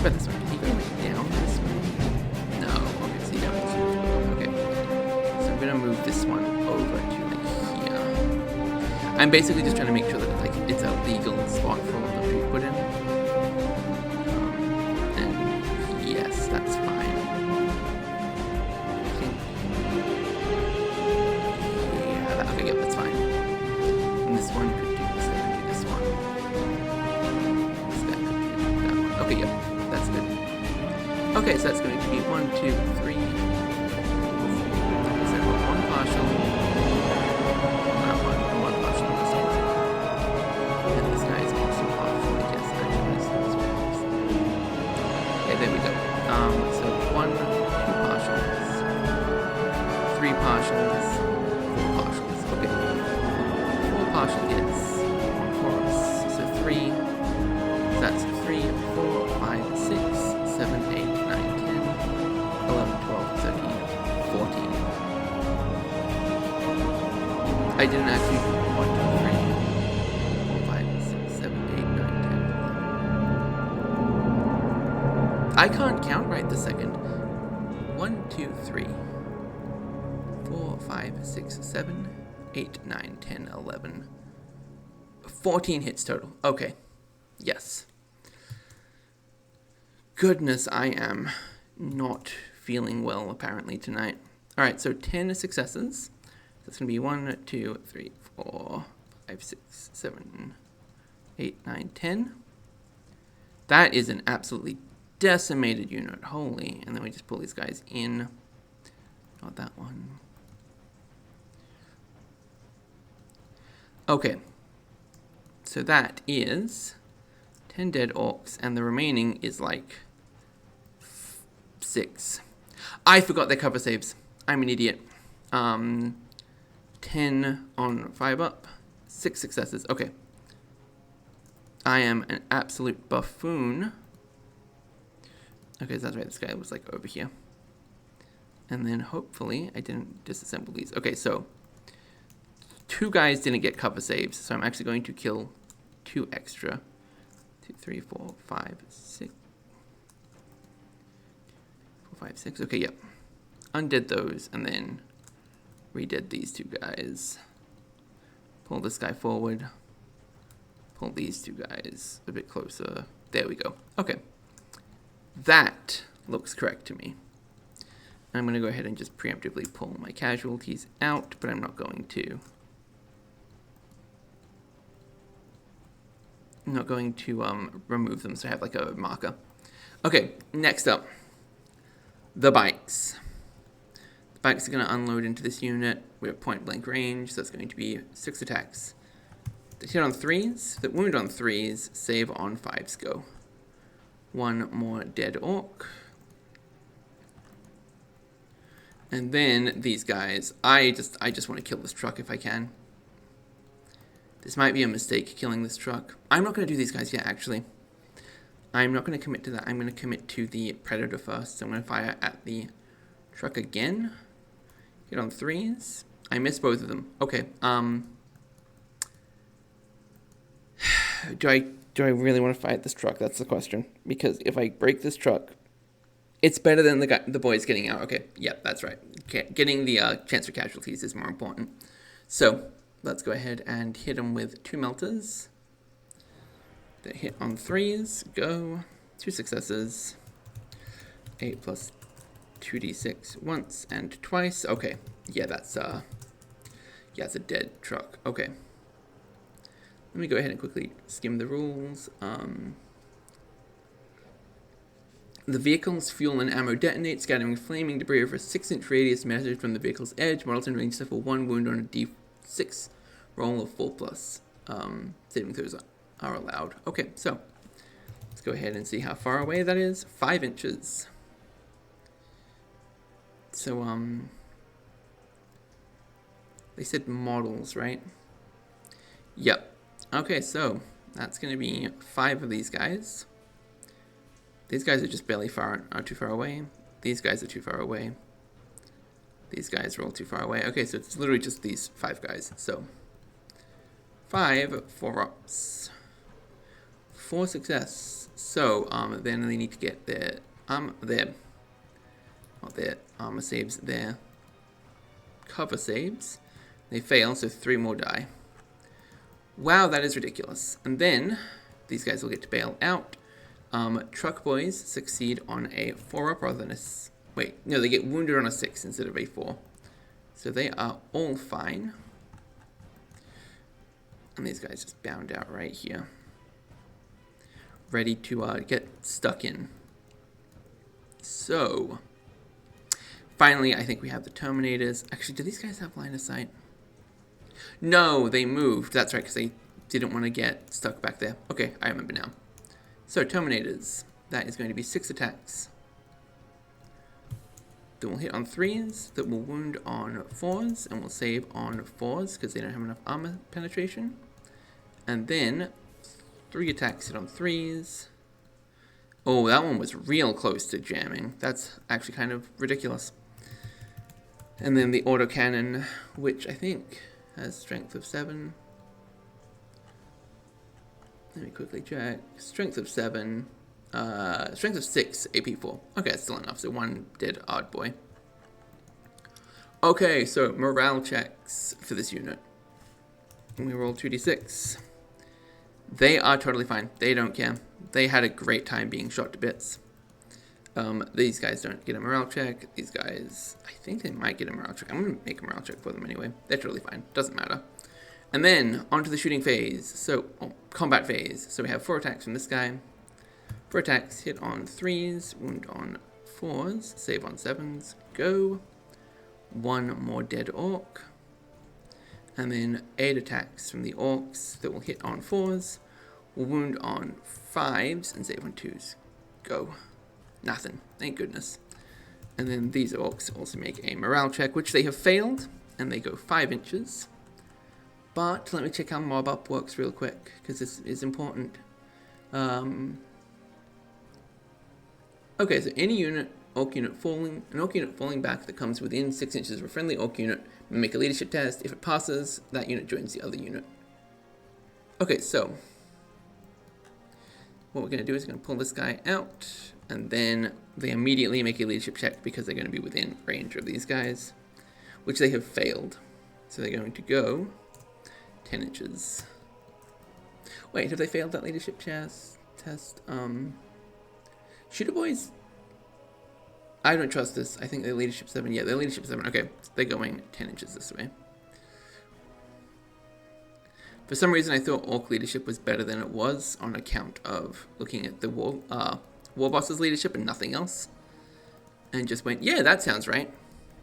But this one, can he go down this way? No, okay, so he down this way. Okay. So I'm gonna move this one over to like here. I'm basically just trying to make sure that like it's a legal spot for all the we put in. And yes, that's fine. Okay, yep, that's fine. And this one could do this, that could do this one. This guy could do that one. Okay, yep. That's good. Okay, so that's going to be 1, 2, 3. So one partial. That one, and one partial on this one. And this guy is also partial, I guess. Actually, okay, there we go. So 1, 2 partials. 3 partials. 4 partials. Okay. 4 partial hits. 1 for us. So 3. So that's 3, 4, 5, 6, 7, 8, 9, 10, 11, 12, 13, 14. I didn't actually do 1, 2, 3, 4, 5, 6, 7, 8, 9, 10, 11. I can't count right this second. 1, 2, 3, 4, 5, 6, 7, 8, 9, 10, 11. 14 hits total. Okay. Yes. Goodness, I am not feeling well apparently tonight. Alright, so 10 successes. That's going to be 1, 2, 3, 4, 5, 6, 7, 8, 9, 10. That is an absolutely decimated unit. Holy. And then we just pull these guys in. Not that one. Okay. So that is 10 dead orcs, and the remaining is like 6. I forgot their cover saves. I'm an idiot. 10 on 5 up, 6 successes. Okay. I am an absolute buffoon. Okay, so that's right. This guy was like over here. And then hopefully I didn't disassemble these. Okay, so 2 guys didn't get cover saves, so I'm actually going to kill 2 extra. 2, 3, 4, 5, 6. 4, 5, 6. Okay, yep. Undid those and then redid these 2 guys. Pull this guy forward. Pull these 2 guys a bit closer. There we go. Okay. That looks correct to me. I'm going to go ahead and just preemptively pull my casualties out, but I'm not going to. I'm not going to remove them, so I have like a marker. Okay, next up, the bikes. The bikes are going to unload into this unit. We have point blank range, so that's going to be 6 attacks. They hit on 3s, that wound on 3s, save on 5s go. 1 more dead orc. And then these guys, I just want to kill this truck if I can. This might be a mistake, killing this truck. I'm not going to do these guys yet, actually. I'm not going to commit to that. I'm going to commit to the Predator first. So I'm going to fire at the truck again. Hit on 3s. I missed both of them. Okay. Do I really want to fight this truck? That's the question. Because if I break this truck, it's better than the boys getting out. Okay, yep, that's right. Okay, getting the chance for casualties is more important. So let's go ahead and hit them with 2 melters. They hit on 3s. Go. 2 successes. 8 plus 2d6 once and twice. Okay, yeah, that's it's a dead truck. Okay. Let me go ahead and quickly skim the rules. The vehicle's fuel and ammo detonate, scattering flaming debris over a 6-inch radius measured from the vehicle's edge. Models in range suffer 1 wound on a D6 roll of 4+. Saving throws are allowed. Okay, so let's go ahead and see how far away that is. 5 inches. So, they said models, right? Yep. Okay, so that's going to be 5 of these guys. These guys are just barely too far away. These guys are too far away. These guys are all too far away. Okay, so it's literally just these 5 guys. So 5 4-ups. 4 success. So then they need to get their armor saves, their cover saves. They fail, so 3 more die. Wow, that is ridiculous. And then these guys will get to bail out. Truck boys succeed on a 4-up rather than a... Wait, no, they get wounded on a 6 instead of a 4. So they are all fine. And these guys just bound out right here. Ready to get stuck in. So, finally, I think we have the Terminators. Actually, do these guys have line of sight? No, they moved. That's right, because they didn't want to get stuck back there. Okay, I remember now. So, Terminators. That is going to be 6 attacks. That will hit on 3s, that will wound on 4s, and will save on 4s, because they don't have enough armor penetration. And then, 3 attacks hit on 3s. Oh, that one was real close to jamming. That's actually kind of ridiculous. And then the autocannon, which I think has strength of 7. Let me quickly check. Strength of 7. Strength of 6, AP 4. Okay, that's still enough. So 1 dead odd boy. Okay, so morale checks for this unit. We roll 2d6. They are totally fine. They don't care. They had a great time being shot to bits. These guys don't get a morale check. These guys, I think they might get a morale check. I'm going to make a morale check for them anyway. They're totally fine. Doesn't matter. And then, onto the shooting phase. So, combat phase. So we have 4 attacks from this guy. 4 attacks, hit on 3s, wound on 4s, save on 7s, go. 1 more dead orc. And then 8 attacks from the orcs that will hit on 4s, will wound on 5s, and save on 2s. Go. Nothing. Thank goodness. And then these orcs also make a morale check, which they have failed, and they go 5 inches. But let me check how mob up works real quick, because this is important. Okay, so any orc unit falling back that comes within 6 inches of a friendly orc unit may make a leadership test. If it passes, that unit joins the other unit. Okay, so what we're going to do is we're going to pull this guy out, and then they immediately make a leadership check because they're going to be within range of these guys, which they have failed. So they're going to go 10 inches. Wait, have they failed that leadership test? Shooter boys, I don't trust this. I think they're leadership 7. Yeah, they're leadership 7. Okay, they're going 10 inches this way. For some reason, I thought orc leadership was better than it was on account of looking at the war boss's leadership and nothing else. And just went, yeah, that sounds right.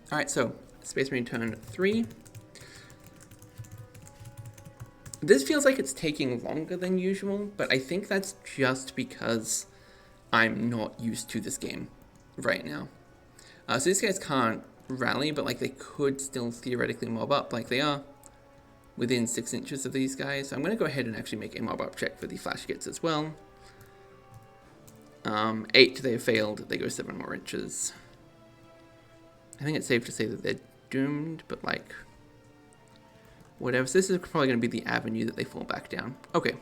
Alright, so Space Marine turn 3. This feels like it's taking longer than usual, but I think that's just because I'm not used to this game right now. So these guys can't rally, but like they could still theoretically mob up, like they are within 6 inches of these guys. So I'm going to go ahead and actually make a mob up check for the flash kits as well. 8, they have failed. They go 7 more inches. I think it's safe to say that they're doomed, but like whatever. So this is probably going to be the avenue that they fall back down. Okay.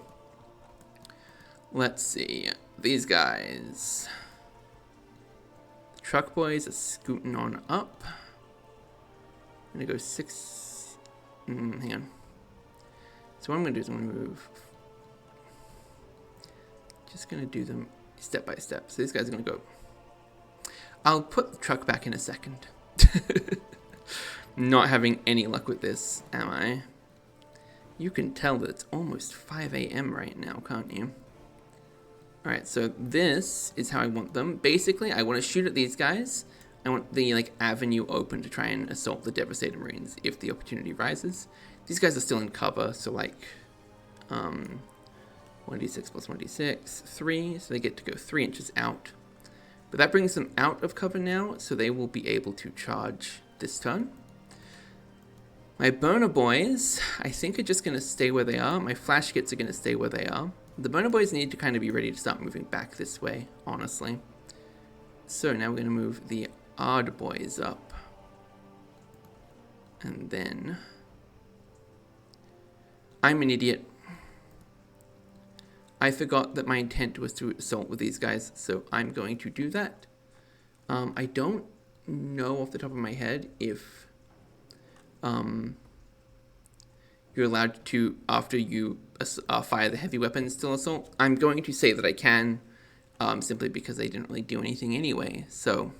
Let's see. These guys. The truck boys are scooting on up. I'm going to go 6. Hang on. So what I'm going to do is I'm going to move. Just going to do them step by step. So these guys are going to go. I'll put the truck back in a second. Not having any luck with this, am I? You can tell that it's almost 5 a.m. right now, can't you? Alright, so this is how I want them. Basically, I want to shoot at these guys. I want the avenue open to try and assault the Devastator Marines if the opportunity rises. These guys are still in cover, so 1d6 plus 1d6, 3, so they get to go 3 inches out. But that brings them out of cover now, so they will be able to charge this turn. My Burner Boys, I think, are just going to stay where they are. My Flash Kits are going to stay where they are. The Burner Boys need to kind of be ready to start moving back this way, honestly. So now we're going to move the Ard Boys up. And then... I'm an idiot. I forgot that my intent was to assault with these guys, so I'm going to do that. I don't know off the top of my head if you're allowed to, after you fire the heavy weapons, still assault. I'm going to say that I can, simply because they didn't really do anything anyway. So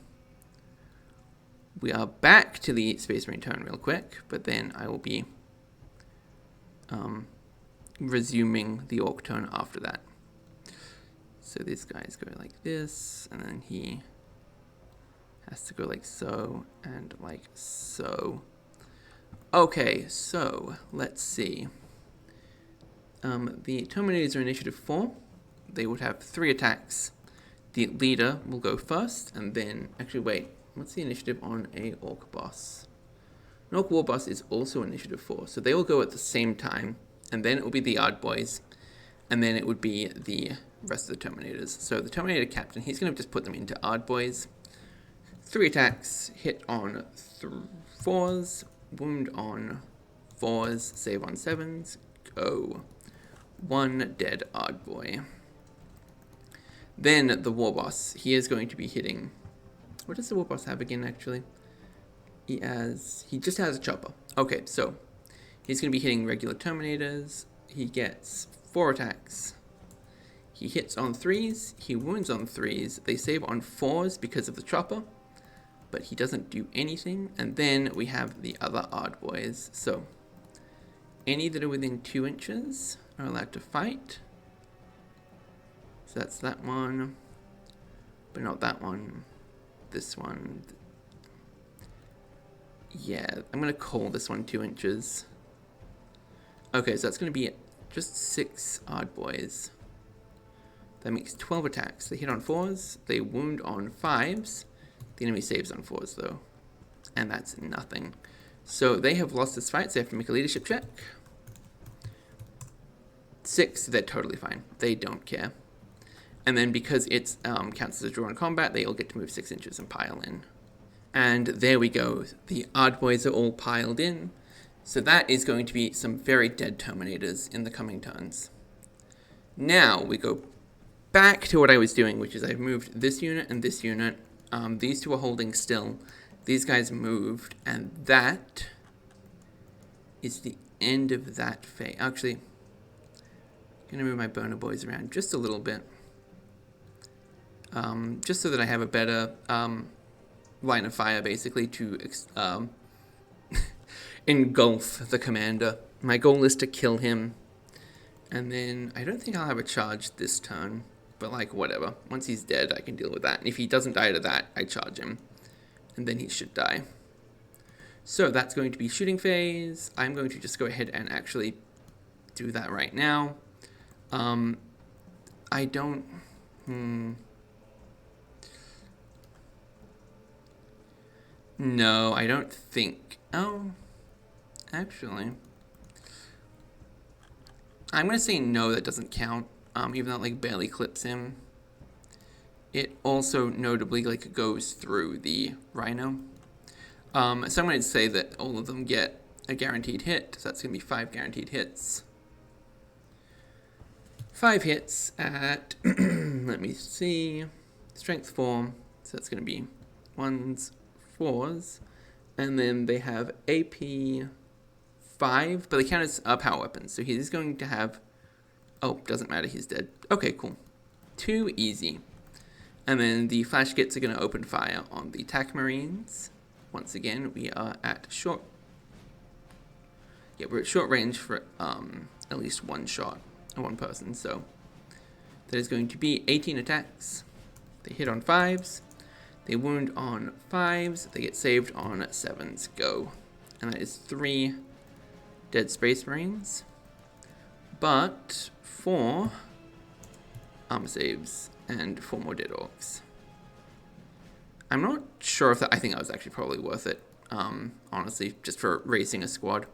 we are back to the Space Marine turn real quick, but then I will be resuming the Orc turn after that. So these guys go like this, and then he has to go like so, and like so. Okay, so let's see. The Terminators are initiative 4. They would have 3 attacks. The leader will go first, and then... Actually, wait. What's the initiative on a Orc boss? An Orc war boss is also initiative 4, so they will go at the same time, and then it will be the Ard Boys, and then it would be the rest of the Terminators. So the Terminator captain, he's going to just put them into Ard Boys. 3 attacks, hit on 4s, wound on 4s, save on 7s, go. 1 dead Ard Boy. Then the War Boss, he is going to be hitting... What does the War Boss have again, actually? He just has a chopper. Okay, so he's going to be hitting regular Terminators. He gets 4 attacks. He hits on 3s, he wounds on 3s, they save on 4s because of the chopper, but he doesn't do anything. And then we have the other Ard Boys. So any that are within 2 inches are allowed to fight. So that's that one, but not that one. This one. Yeah, I'm going to call this one 2 inches. Okay, so that's going to be just 6 Ard Boys. That makes 12 attacks. They hit on 4s, they wound on 5s. The enemy saves on 4s, though. And that's nothing. So they have lost this fight, so they have to make a leadership check. 6, they're totally fine. They don't care. And then because it counts as a draw in combat, they all get to move 6 inches and pile in. And there we go. The Ard Boys are all piled in. So that is going to be some very dead Terminators in the coming turns. Now we go back to what I was doing, which is I've moved this unit and this unit. These two are holding still. These guys moved, and that is the end of that phase. Actually, I'm going to move my Burner Boys around just a little bit. Just so that I have a better line of fire, basically, to engulf the commander. My goal is to kill him, and then I don't think I'll have a charge this turn, but like, whatever. Once he's dead, I can deal with that. And if he doesn't die to that, I charge him, and then he should die. So that's going to be shooting phase. I'm going to just go ahead and actually do that right now. I don't... No, I don't think... Oh, actually... I'm going to say no, that doesn't count, even though it like barely clips him. It also notably like goes through the Rhino. So I'm going to say that all of them get a guaranteed hit, so that's going to be 5 guaranteed hits. 5 hits at, let me see, strength 4, so that's going to be 1s, 4s, and then they have AP 5, but they count as power weapons, so he's going to have, oh, doesn't matter, he's dead. Okay, cool. Too easy. And then the flash kits are going to open fire on the attack marines. Once again, we are at short Yeah, we're at short range for at least one shot on one person, so that is going to be 18 attacks. They hit on 5s, they wound on 5s, they get saved on 7s. Go. And that is 3 dead Space Marines, but 4 armor saves and 4 more dead Orks. I'm not sure if that, I think that was actually probably worth it, honestly, just for racing a squad.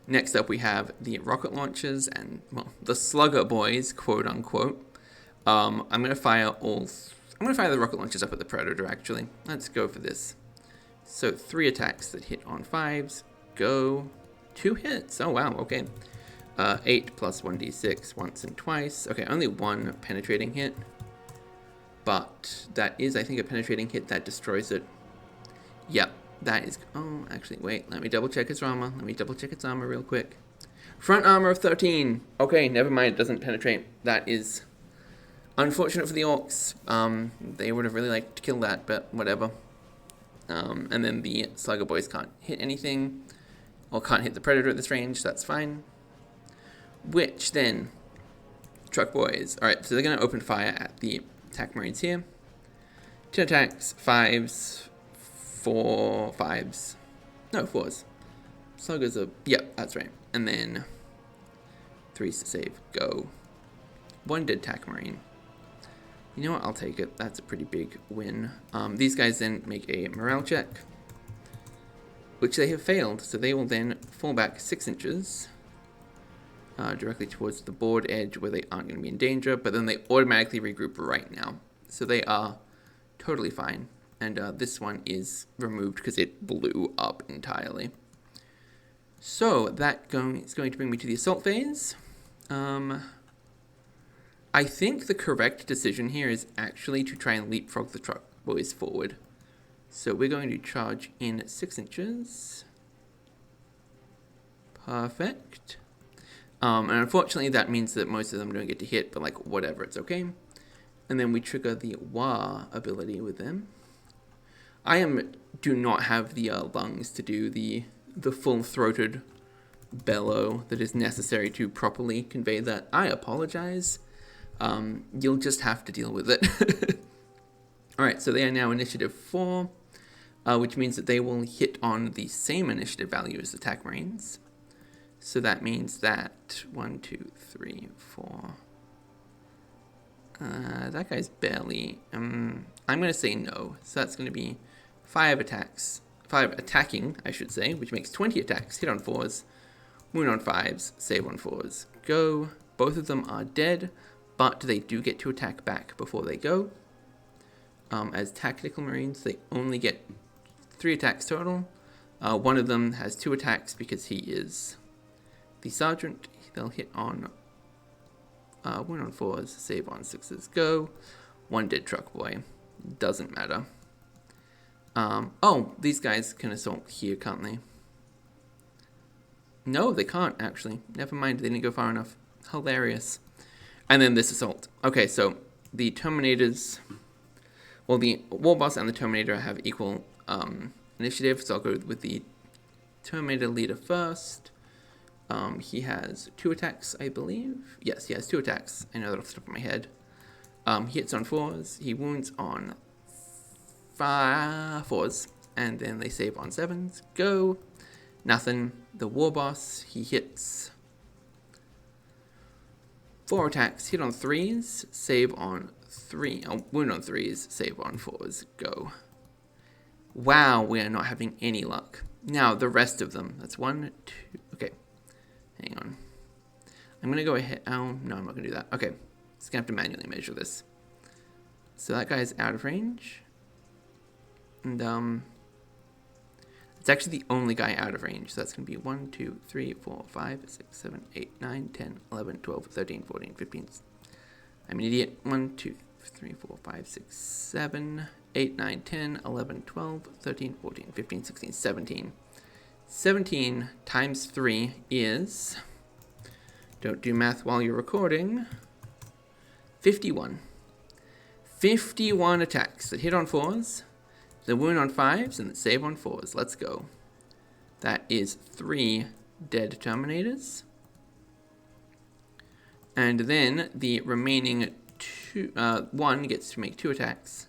Next up we have the rocket launchers and, well, the slugger boys, quote unquote. I'm gonna fire the rocket launchers up at the Predator, actually. Let's go for this. So 3 attacks that hit on 5s. Go. 2 hits. Oh wow, okay. 8 plus 1d6 once and twice. Okay, only 1 penetrating hit. But that is, I think, a penetrating hit that destroys it. Yep, that is... Oh, actually, wait. Let me double check its armor. Let me double check its armor real quick. Front armor of 13. Okay, never mind. It doesn't penetrate. That is unfortunate for the Orks. They would have really liked to kill that, but whatever. And then the Slugger Boys can't hit anything, or can't hit the Predator at this range. That's fine. Which then... Truck Boys. Alright, so they're going to open fire at the attack Marines here. 10 attacks, 5s, 4 5s. No, 4s. Sluggers are... Yep, that's right. And then 3s to save. Go. 1 dead attack Marine. You know what? I'll take it. That's a pretty big win. These guys then make a morale check, which they have failed. So they will then fall back 6 inches directly towards the board edge where they aren't going to be in danger. But then they automatically regroup right now. So they are totally fine. And this one is removed because it blew up entirely. So that is going to bring me to the assault phase. I think the correct decision here is actually to try and leapfrog the truck boys forward. So we're going to charge in 6 inches. Perfect. And unfortunately that means that most of them don't get to hit, but like whatever, it's okay. And then we trigger the Wah ability with them. I do not have the lungs to do the full-throated bellow that is necessary to properly convey that. I apologize. You'll just have to deal with it. Alright, so they are now initiative 4, which means that they will hit on the same initiative value as attack Marines. So that means that 1, 2, 3, 4. That guy's barely... I'm going to say no. So that's going to be 5 attacks. 5 attacking, I should say, which makes 20 attacks. Hit on 4s, wound on 5s, save on 4s. Go. Both of them are dead, but they do get to attack back before they go. As tactical Marines, they only get 3 attacks total. One of them has 2 attacks because he is the sergeant. They'll hit on wound on 4s, save on 6s. Go. 1 dead truck boy. Doesn't matter. Oh, these guys can assault here, can't they? No, they can't, actually. Never mind, they didn't go far enough. Hilarious. And then this assault. Okay, so the Terminators... Well, the War Boss and the Terminator have equal initiative, so I'll go with the Terminator leader first. He has 2 attacks, I believe. Yes, he has 2 attacks. I know that off the top of my head. He hits on 4s. He wounds on 4s. And then they save on 7s. Go. Nothing. The War Boss, he hits 4 attacks. Hit on 3s. Save on 3. Oh, wound on 3s. Save on 4s. Go. Wow, we are not having any luck. Now, the rest of them. That's 1, 2... Okay. Hang on. I'm going to go ahead... Oh, no, I'm not going to do that. Okay. Just going to have to manually measure this. So that guy's out of range. And, it's actually the only guy out of range. So that's going to be 1, 2, 3, 4, 5, 6, 7, 8, 9, 10, 11, 12, 13, 14, 15. I'm an idiot. 1, 2, 3, 4, 5, 6, 7, 8, 9, 10, 11, 12, 13, 14, 15, 16, 17. 17 times 3 is... Don't do math while you're recording. 51. 51 attacks that hit on 4s, the wound on 5s, and the save on 4s. Let's go. That is 3 dead Terminators. And then the remaining 1 gets to make 2 attacks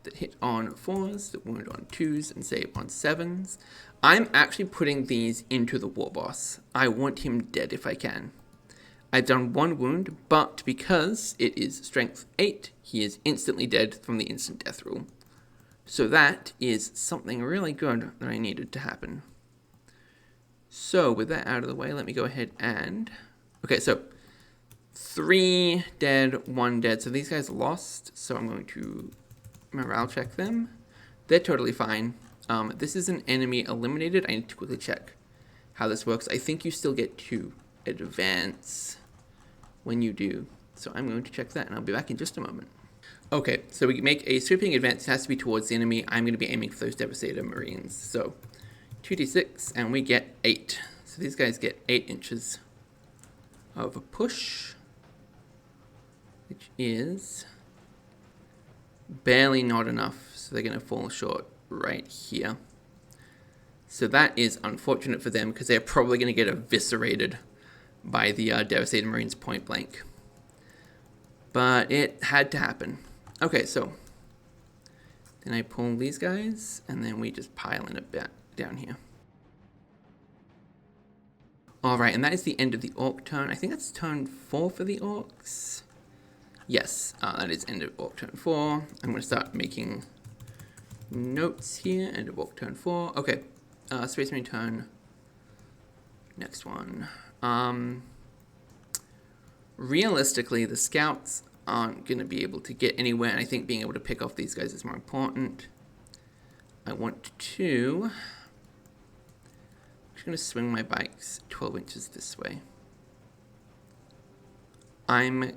that hit on 4s, that wound on 2s, and save on 7s. I'm actually putting these into the War Boss. I want him dead if I can. I've done 1 wound, but because it is Strength 8, he is instantly dead from the instant death rule. So that is something really good that I needed to happen. So with that out of the way, let me go ahead and... Okay, so 3 dead, 1 dead. So these guys lost, so I'm going to morale check them. They're totally fine. This is an enemy eliminated. I need to quickly check how this works. I think you still get to advance when you do. So I'm going to check that, and I'll be back in just a moment. Okay, so we make a sweeping advance. It has to be towards the enemy. I'm going to be aiming for those Devastator Marines. So 2d6, and we get 8. So these guys get 8 inches of a push, which is barely not enough. So they're going to fall short right here. So that is unfortunate for them because they're probably going to get eviscerated by the Devastator Marines point blank. But it had to happen. Okay, so then I pull these guys, and then we just pile in a bit down here. Alright, and that is the end of the Orc turn. I think that's turn 4 for the Orcs. Yes, that is end of Orc turn 4. I'm going to start making notes here. End of Orc turn 4. Okay, Space Marine turn. Next one. Realistically, the scouts aren't going to be able to get anywhere, and I think being able to pick off these guys is more important. I want to... I'm just going to swing my bikes 12 inches this way. I'm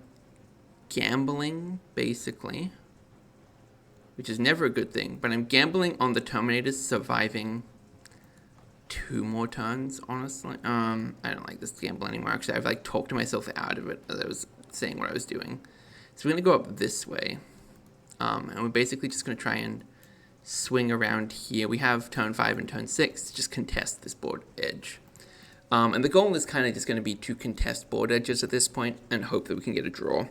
gambling, basically, which is never a good thing, but I'm gambling on the Terminators surviving 2 more turns, honestly. I don't like this gamble anymore. Actually, I've like talked myself out of it as I was saying what I was doing. So we're going to go up this way. And we're basically just going to try and swing around here. We have turn 5 and turn 6 to just contest this board edge. And the goal is kind of just going to be to contest board edges at this point and hope that we can get a draw.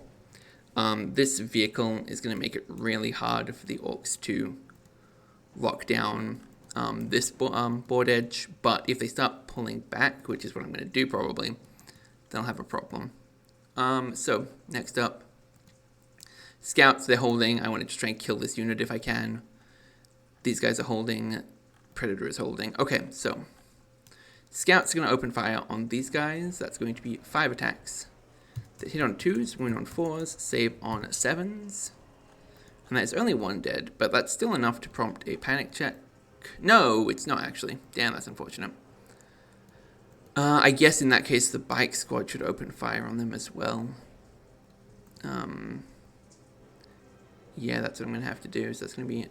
This vehicle is going to make it really hard for the Orcs to lock down this board edge, but if they start pulling back, which is what I'm going to do probably, they'll have a problem. So next up, Scouts, they're holding. I want to just try and kill this unit if I can. These guys are holding. Predator is holding. Okay, so Scouts are going to open fire on these guys. That's going to be 5 attacks. That hit on 2s, wound on 4s, save on 7s. And that's only 1 dead, but that's still enough to prompt a panic check. No, it's not actually. Damn, that's unfortunate. I guess in that case the bike squad should open fire on them as well. Yeah, that's what I'm going to have to do. So that's going to be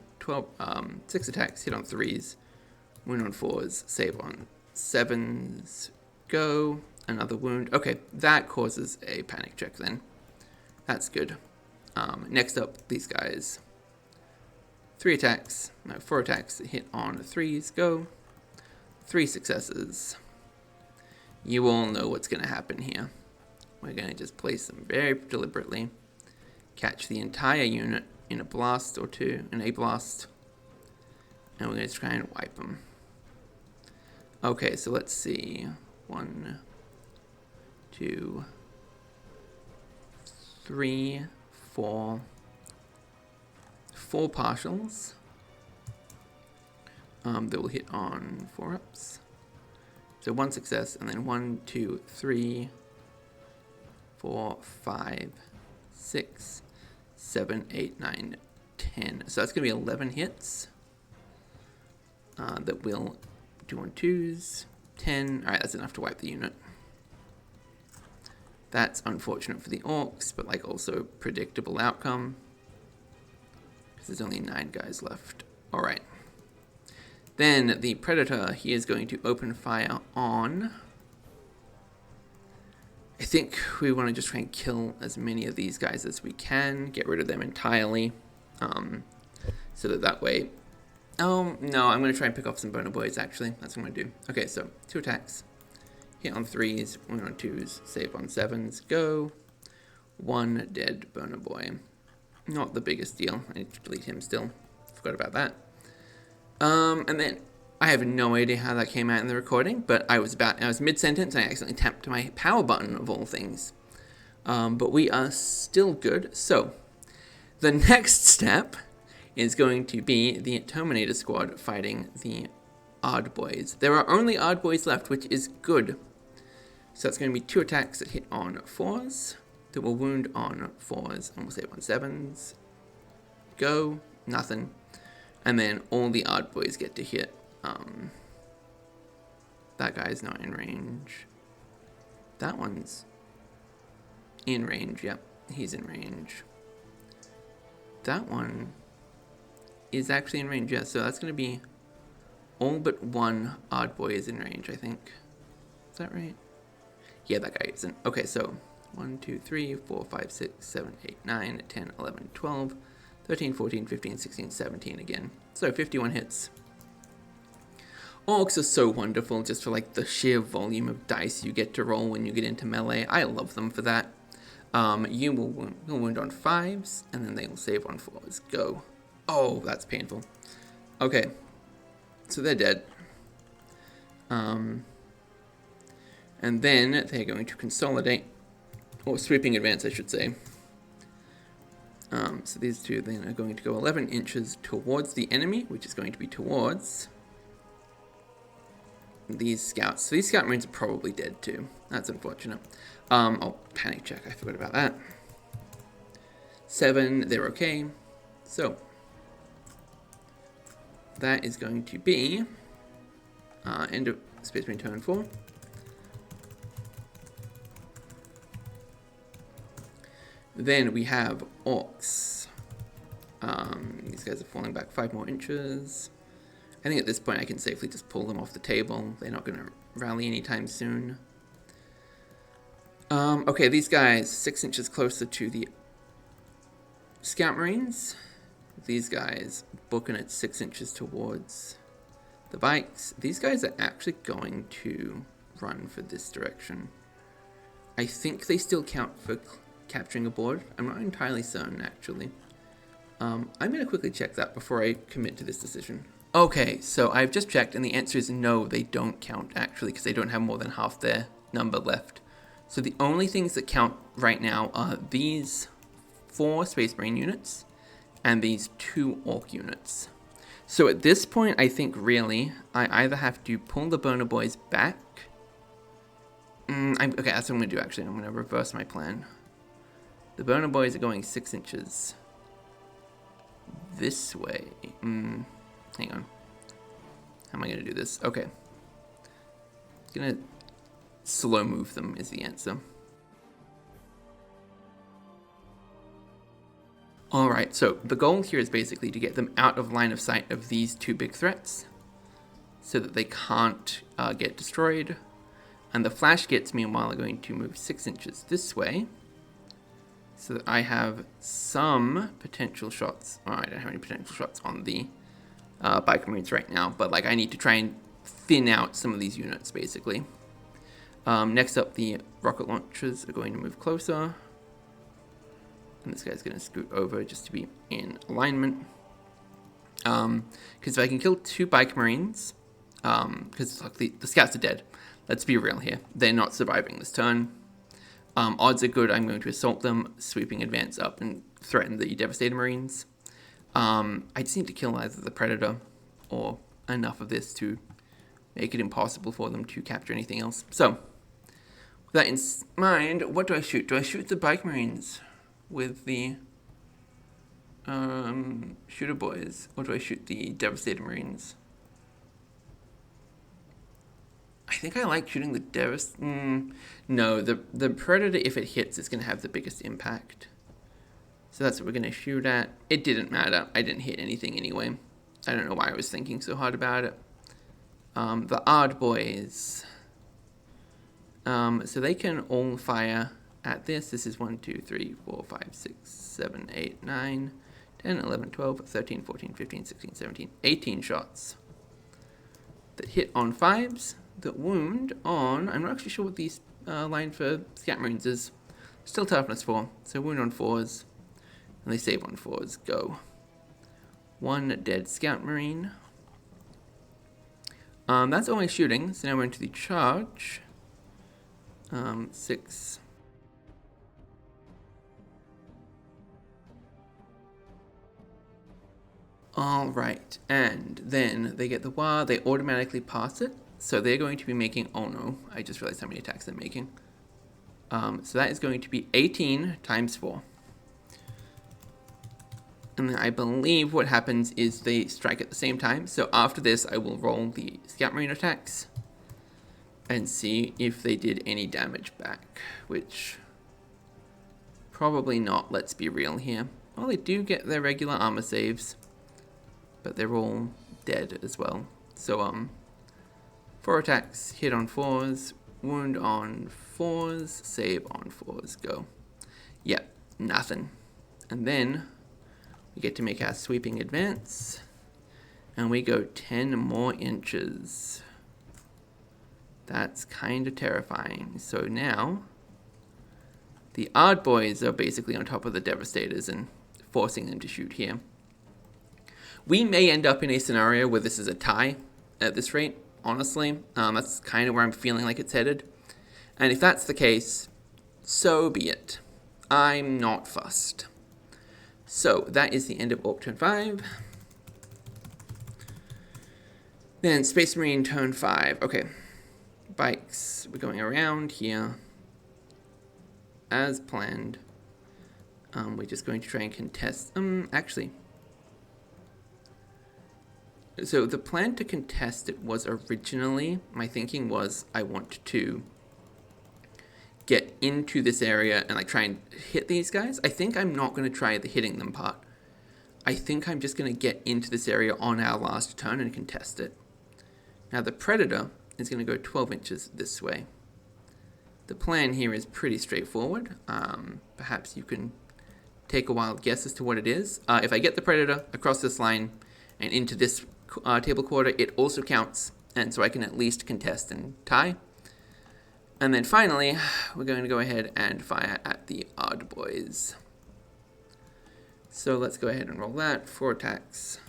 6 attacks, hit on 3s, wound on 4s, save on 7s, go, another wound. Okay, that causes a panic check then. That's good. Next up, these guys. 4 attacks, hit on 3s, go. 3 successes. You all know what's going to happen here. We're going to just place them very deliberately. Catch the entire unit in a blast or 2, in a blast. And we're going to try and wipe them. Okay, so let's see. 1, 2, 3, 4. 4 partials. That will hit on 4 ups. So 1 success, and then 1, 2, 3, 4, 5, 6, 7, 8, 9, 10. So that's going to be 11 hits. That will do on 2s. 10. Alright, that's enough to wipe the unit. That's unfortunate for the Orcs, but like also predictable outcome. Because there's only 9 guys left. Alright. Then the Predator, he is going to open fire on... I think we want to just try and kill as many of these guys as we can. Get rid of them entirely. So that way Oh, no, I'm going to try and pick off some boner boys, actually. That's what I'm going to do. Okay, so 2 attacks. Hit on 3s, 1 on 2s, save on 7s, go. 1 dead boner boy. Not the biggest deal. I need to delete him still. Forgot about that. And then I have no idea how that came out in the recording, but I was mid-sentence and I accidentally tapped my power button of all things. But we are still good. So, the next step is going to be the Terminator Squad fighting the Ard Boys. There are only Ard Boys left, which is good. So that's going to be 2 attacks that hit on 4s, that will wound on 4s, and we'll save on 7s. Go, nothing. And then all the Ard Boys get to hit. That guy's not in range. That one's in range, yep, he's in range. That one is actually in range, yeah, so that's going to be all but 1 Ard Boy is in range, I think. Is that right? Yeah, that guy isn't. Okay, so 1, 2, 3, 4, 5, 6, 7, 8, 9, 10, 11, 12, 13, 14, 15, 16, 17 again. So 51 hits. Orcs are so wonderful just for like the sheer volume of dice you get to roll when you get into melee. I love them for that. You will wound on 5s, and then they will save on 4s. Go. Oh, that's painful. Okay, so they're dead. And then they're going to consolidate, or sweeping advance, I should say. So these two then are going to go 11 inches towards the enemy, which is going to be towards these scouts. So these scout marines are probably dead too. That's unfortunate. I'll panic check. I forgot about that. 7, they're okay. So that is going to be end of Space Marine turn 4. Then we have Orcs. These guys are falling back 5 more inches. I think at this point I can safely just pull them off the table. They're not going to rally anytime soon. Okay, these guys 6 inches closer to the Scout Marines. These guys booking at 6 inches towards the bikes. These guys are actually going to run for this direction. I think they still count for capturing a board. I'm not entirely certain, actually. I'm going to quickly check that before I commit to this decision. Okay, so I've just checked, and the answer is no, they don't count, actually, because they don't have more than half their number left. So the only things that count right now are these 4 Space Marine units and these 2 Orc units. So at this point, I think really, I either have to pull the Boner Boys back. Okay, that's what I'm going to do, actually. I'm going to reverse my plan. The Boner Boys are going 6 inches this way. Hang on. How am I going to do this? Okay. I'm going to slow move them is the answer. Alright, so the goal here is basically to get them out of line of sight of these 2 big threats so that they can't get destroyed. And the flash gets, meanwhile, are going to move 6 inches this way so that I have some potential shots. Oh, I don't have any potential shots on the Biker Marines right now, but like I need to try and thin out some of these units, basically. Next up, the rocket launchers are going to move closer. And this guy's going to scoot over just to be in alignment. Because if I can kill 2 Biker Marines, because the scouts are dead. Let's be real here. They're not surviving this turn. Odds are good I'm going to assault them, sweeping advance up and threaten the Devastator Marines. I just need to kill either the Predator or enough of this to make it impossible for them to capture anything else. So, with that in mind, what do I shoot? Do I shoot the Bike Marines with the Shooter Boys, or do I shoot the Devastator Marines? I think I like shooting the Devastator. No, the Predator, if it hits, is going to have the biggest impact. So that's what we're going to shoot at. It didn't matter. I didn't hit anything anyway. I don't know why I was thinking so hard about it. The Ard Boys. So they can all fire at this. This is 1, 2, 3, 4, 5, 6, 7, 8, 9, 10, 11, 12, 13, 14, 15, 16, 17, 18 shots that hit on 5s, that wound on, I'm not actually sure what the line for Scat Marines is, still toughness 4, so wound on 4s, and they save on 4s, go. 1 dead Scout Marine. That's all my shooting, so now we're into the charge. 6. Alright, and then they get the War, they automatically pass it, so they're going to be making, oh no, I just realized how many attacks they're making. So that is going to be 18 times 4. And then I believe what happens is they strike at the same time, so after this I will roll the Scout Marine attacks and see if they did any damage back, which probably not, let's be real here. Well, they do get their regular armor saves, but they're all dead as well. So 4 attacks, hit on 4s, wound on 4s, save on 4s, go. Yep, nothing. And then we get to make our sweeping advance, and we go 10 more inches. That's kind of terrifying. So now, the Ard boys are basically on top of the Devastators and forcing them to shoot here. We may end up in a scenario where this is a tie at this rate, honestly. That's kind of where I'm feeling like it's headed. And if that's the case, so be it. I'm not fussed. So that is the end of Orc turn 5. Then Space Marine turn 5. Okay. Bikes. We're going around here as planned. We're just going to try and contest. Actually. So the plan to contest it was originally, my thinking was I want to get into this area and like try and hit these guys. I think I'm not going to try the hitting them part. I think I'm just going to get into this area on our last turn and contest it. Now the Predator is going to go 12 inches this way. The plan here is pretty straightforward. Perhaps you can take a wild guess as to what it is. If I get the Predator across this line and into this table quarter, it also counts, and so I can at least contest and tie. And then finally, we're going to go ahead and fire at the Ard boys. So let's go ahead and roll that. 4 attacks,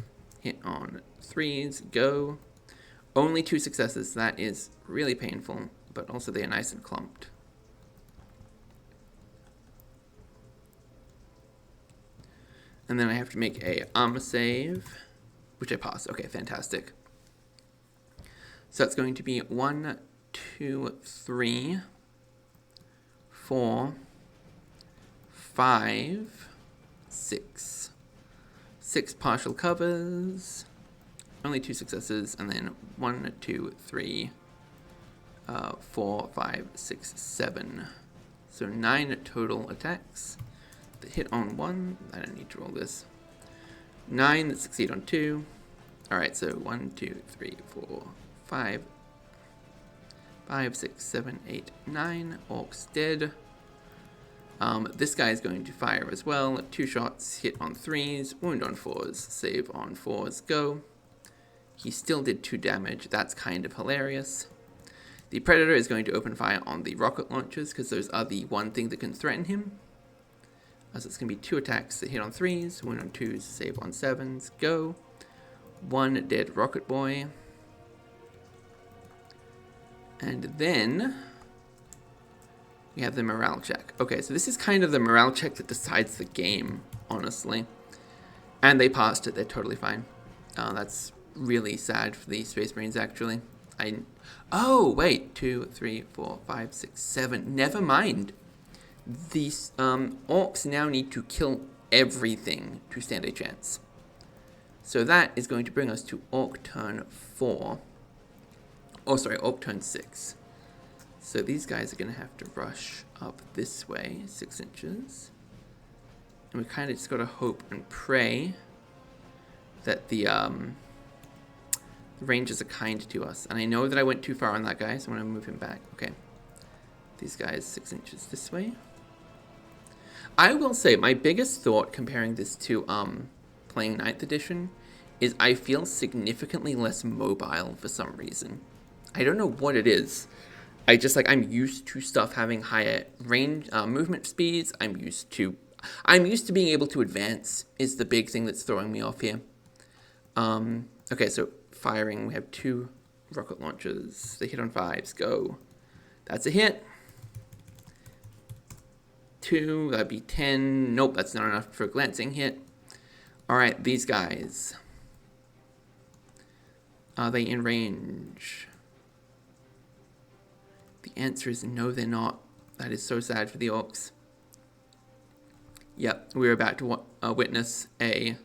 hit on 3s, go. Only 2 successes, that is really painful, but also they are nice and clumped. And then I have to make a armor save, which I pass. Okay, fantastic. So that's going to be 1, 2, 3, 4, 5, 6. 6 partial covers. Only 2 successes, and then 1, 2, 3, 4, 5, 6, 7. So 9 total attacks that hit on 1. I don't need to roll this. 9 that succeed on 2. Alright, so 1, 2, 3, 4, 5, 5, 6, 7, 8, 9. Orcs dead. This guy is going to fire as well. 2 shots, hit on 3s, wound on 4s, save on 4s, go. He still did 2 damage. That's kind of hilarious. The Predator is going to open fire on the rocket launchers because those are the one thing that can threaten him. So it's going to be 2 attacks that hit on 3s, wound on 2s, save on 7s, go. 1 dead rocket boy. And then we have the morale check. Okay, so this is kind of the morale check that decides the game, honestly. And they passed it. They're totally fine. That's really sad for the Space Marines, actually. Oh, wait. 2, 3, 4, 5, 6, 7. Never mind. These Orcs now need to kill everything to stand a chance. So that is going to bring us to Orc turn 4. Oh, sorry, Orc turn 6. So these guys are going to have to rush up this way, 6 inches. And we kind of just got to hope and pray that the Rangers are kind to us. And I know that I went too far on that guy, so I'm going to move him back. Okay. These guys 6 inches this way. I will say, my biggest thought comparing this to playing 9th edition is I feel significantly less mobile for some reason. I don't know what it is. I'm used to stuff having higher range, movement speeds. I'm used to being able to advance is the big thing that's throwing me off here. Okay, so firing, we have 2 rocket launchers. They hit on 5s, go. That's a hit. 2, that'd be 10. Nope, that's not enough for a glancing hit. All right, these guys. Are they in range? The answer is no, they're not. That is so sad for the Orks. Yep, we're about to witness a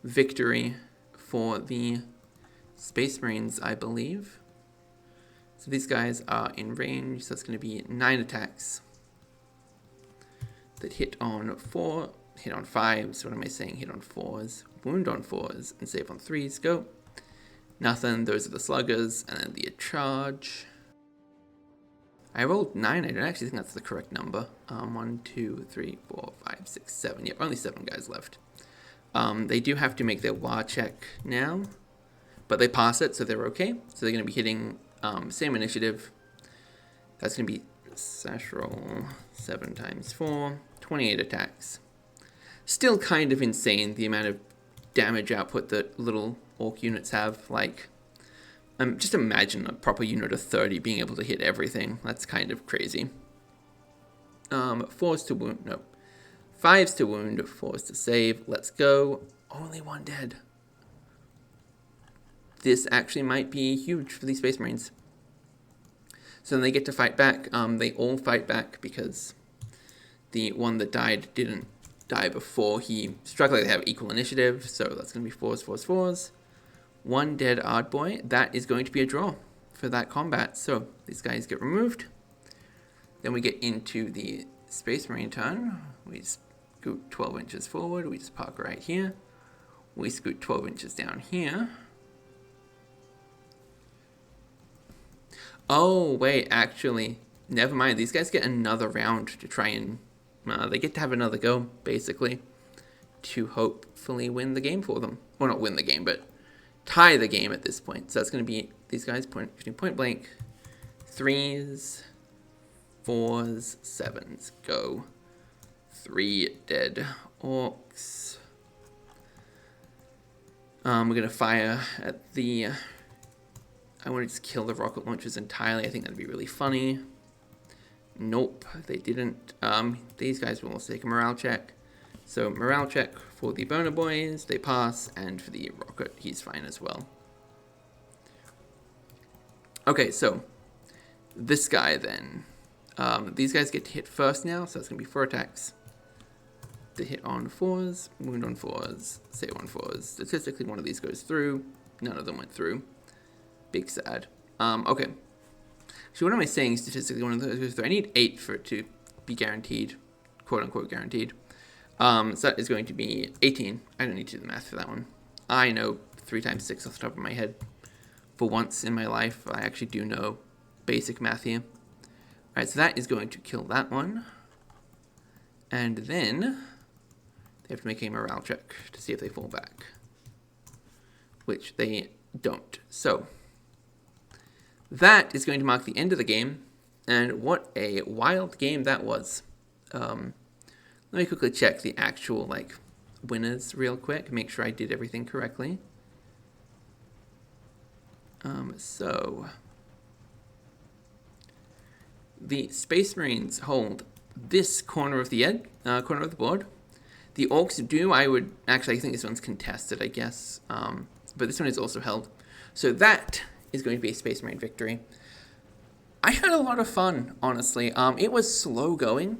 victory for the Space Marines, I believe. So these guys are in range, so that's going to be 9 attacks that hit on 4, hit on 5s, what am I saying, hit on 4s, wound on 4s, and save on 3s, go. Nothing, those are the sluggers, and then the charge. I rolled 9, I don't actually think that's the correct number. 1, 2, 3, 4, 5, 6, 7, yep, only 7 guys left. They do have to make their war check now, but they pass it, so they're okay. So they're going to be hitting same initiative. That's going to be sash roll 7 times 4, 28 attacks. Still kind of insane the amount of damage output that little orc units have. Like, just imagine a proper unit of 30 being able to hit everything. That's kind of crazy. 4s to wound, no. 5s to wound, 4s to save. Let's go. Only 1 dead. This actually might be huge for these Space Marines. So then they get to fight back. They all fight back because the one that died didn't die before he struck. Like they have equal initiative, so that's going to be 4s, 4s, 4s. 1 dead Ardboy. That is going to be a draw for that combat. So these guys get removed. Then we get into the Space Marine turn. We scoot 12 inches forward. We just park right here. We scoot 12 inches down here. Oh, wait, actually, never mind. These guys get another round to try and, they get to have another go, basically, to hopefully win the game for them. Well, not win the game, but tie the game at this point. So that's going to be these guys point blank. 3s, 4s, 7s, go. 3 dead orcs. We're going to fire at the... I want to just kill the rocket launchers entirely. I think that'd be really funny. Nope, they didn't. These guys will also take a morale check. So morale check for the boner boys. They pass. And for the rocket, he's fine as well. Okay, so this guy then. These guys get to hit first now. So it's going to be 4 attacks. They hit on 4s, wound on 4s, save on 4s. Statistically, one of these goes through. None of them went through. Big sad. Okay. So what am I saying statistically? One of those goes through. I need 8 for it to be guaranteed, quote unquote guaranteed. So that is going to be 18. I don't need to do the math for that one. I know 3 times 6 off the top of my head. For once in my life, I actually do know basic math here. Alright, so that is going to kill that one. And then they have to make a morale check to see if they fall back. Which they don't. So that is going to mark the end of the game, and what a wild game that was. Let me quickly check the actual, winners real quick, make sure I did everything correctly. So the Space Marines hold this corner of the corner of the board. The Orks do, I think this one's contested, I guess, but this one is also held. So that is going to be a Space Marine victory. I had a lot of fun, honestly. It was slow going,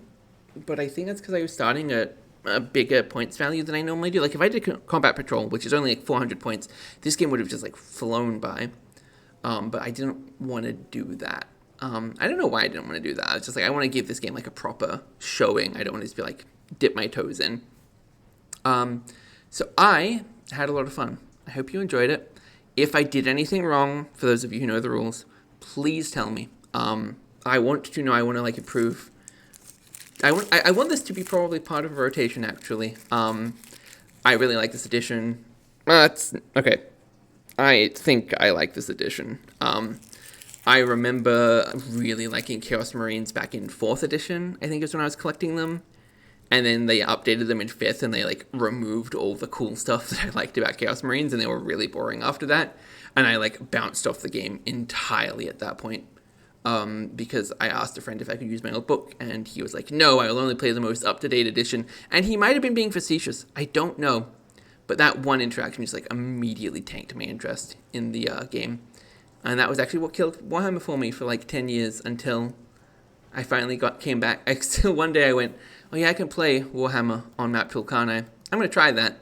but I think that's because I was starting at a bigger points value than I normally do. Like, if I did Combat Patrol, which is only 400 points, this game would have just, flown by. But I didn't want to do that. I don't know why I didn't want to do that. I was just I want to give this game, a proper showing. I don't want to just be, dip my toes in. So I had a lot of fun. I hope you enjoyed it. If I did anything wrong, for those of you who know the rules, please tell me. I want to know. I want to improve. I want this to be probably part of a rotation. Actually, I really like this edition. It's okay. I think I like this edition. I remember really liking Chaos Marines back in 4th edition, I think is when I was collecting them. And then they updated them in 5th and they like removed all the cool stuff that I liked about Chaos Marines and they were really boring after that. And I like bounced off the game entirely at that point. Because I asked a friend if I could use my old book and he was like, no, I will only play the most up-to-date edition. And he might have been being facetious. I don't know. But that one interaction just like immediately tanked my interest in the game. And that was actually what killed Warhammer for me for like 10 years until I finally came back. One day I went, oh yeah, I can play Warhammer on map tool, can't I? I'm going to try that.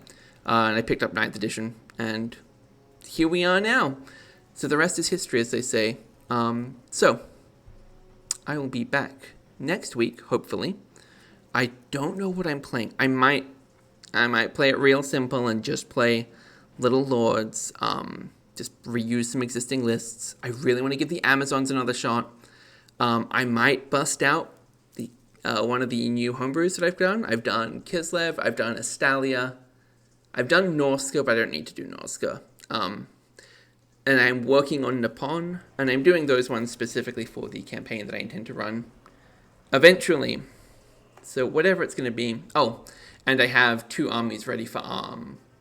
And I picked up 9th edition, and here we are now. So the rest is history, as they say. So, I will be back next week, hopefully. I don't know what I'm playing. I might play it real simple and just play Little Lords, just reuse some existing lists. I really want to give the Amazons another shot. I might bust out the one of the new homebrews that I've done. I've done Kislev, I've done Estalia, I've done Norska, but I don't need to do Norska. And I'm working on Nippon, and I'm doing those ones specifically for the campaign that I intend to run eventually. So whatever it's going to be. Oh, and I have 2 armies ready for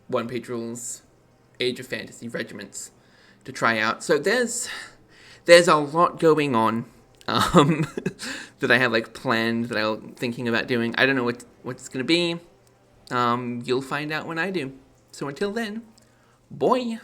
one-page rules, Age of Fantasy regiments to try out. So there's a lot going on that I have like planned that I'm thinking about doing. I don't know what it's going to be. You'll find out when I do. So until then, boy.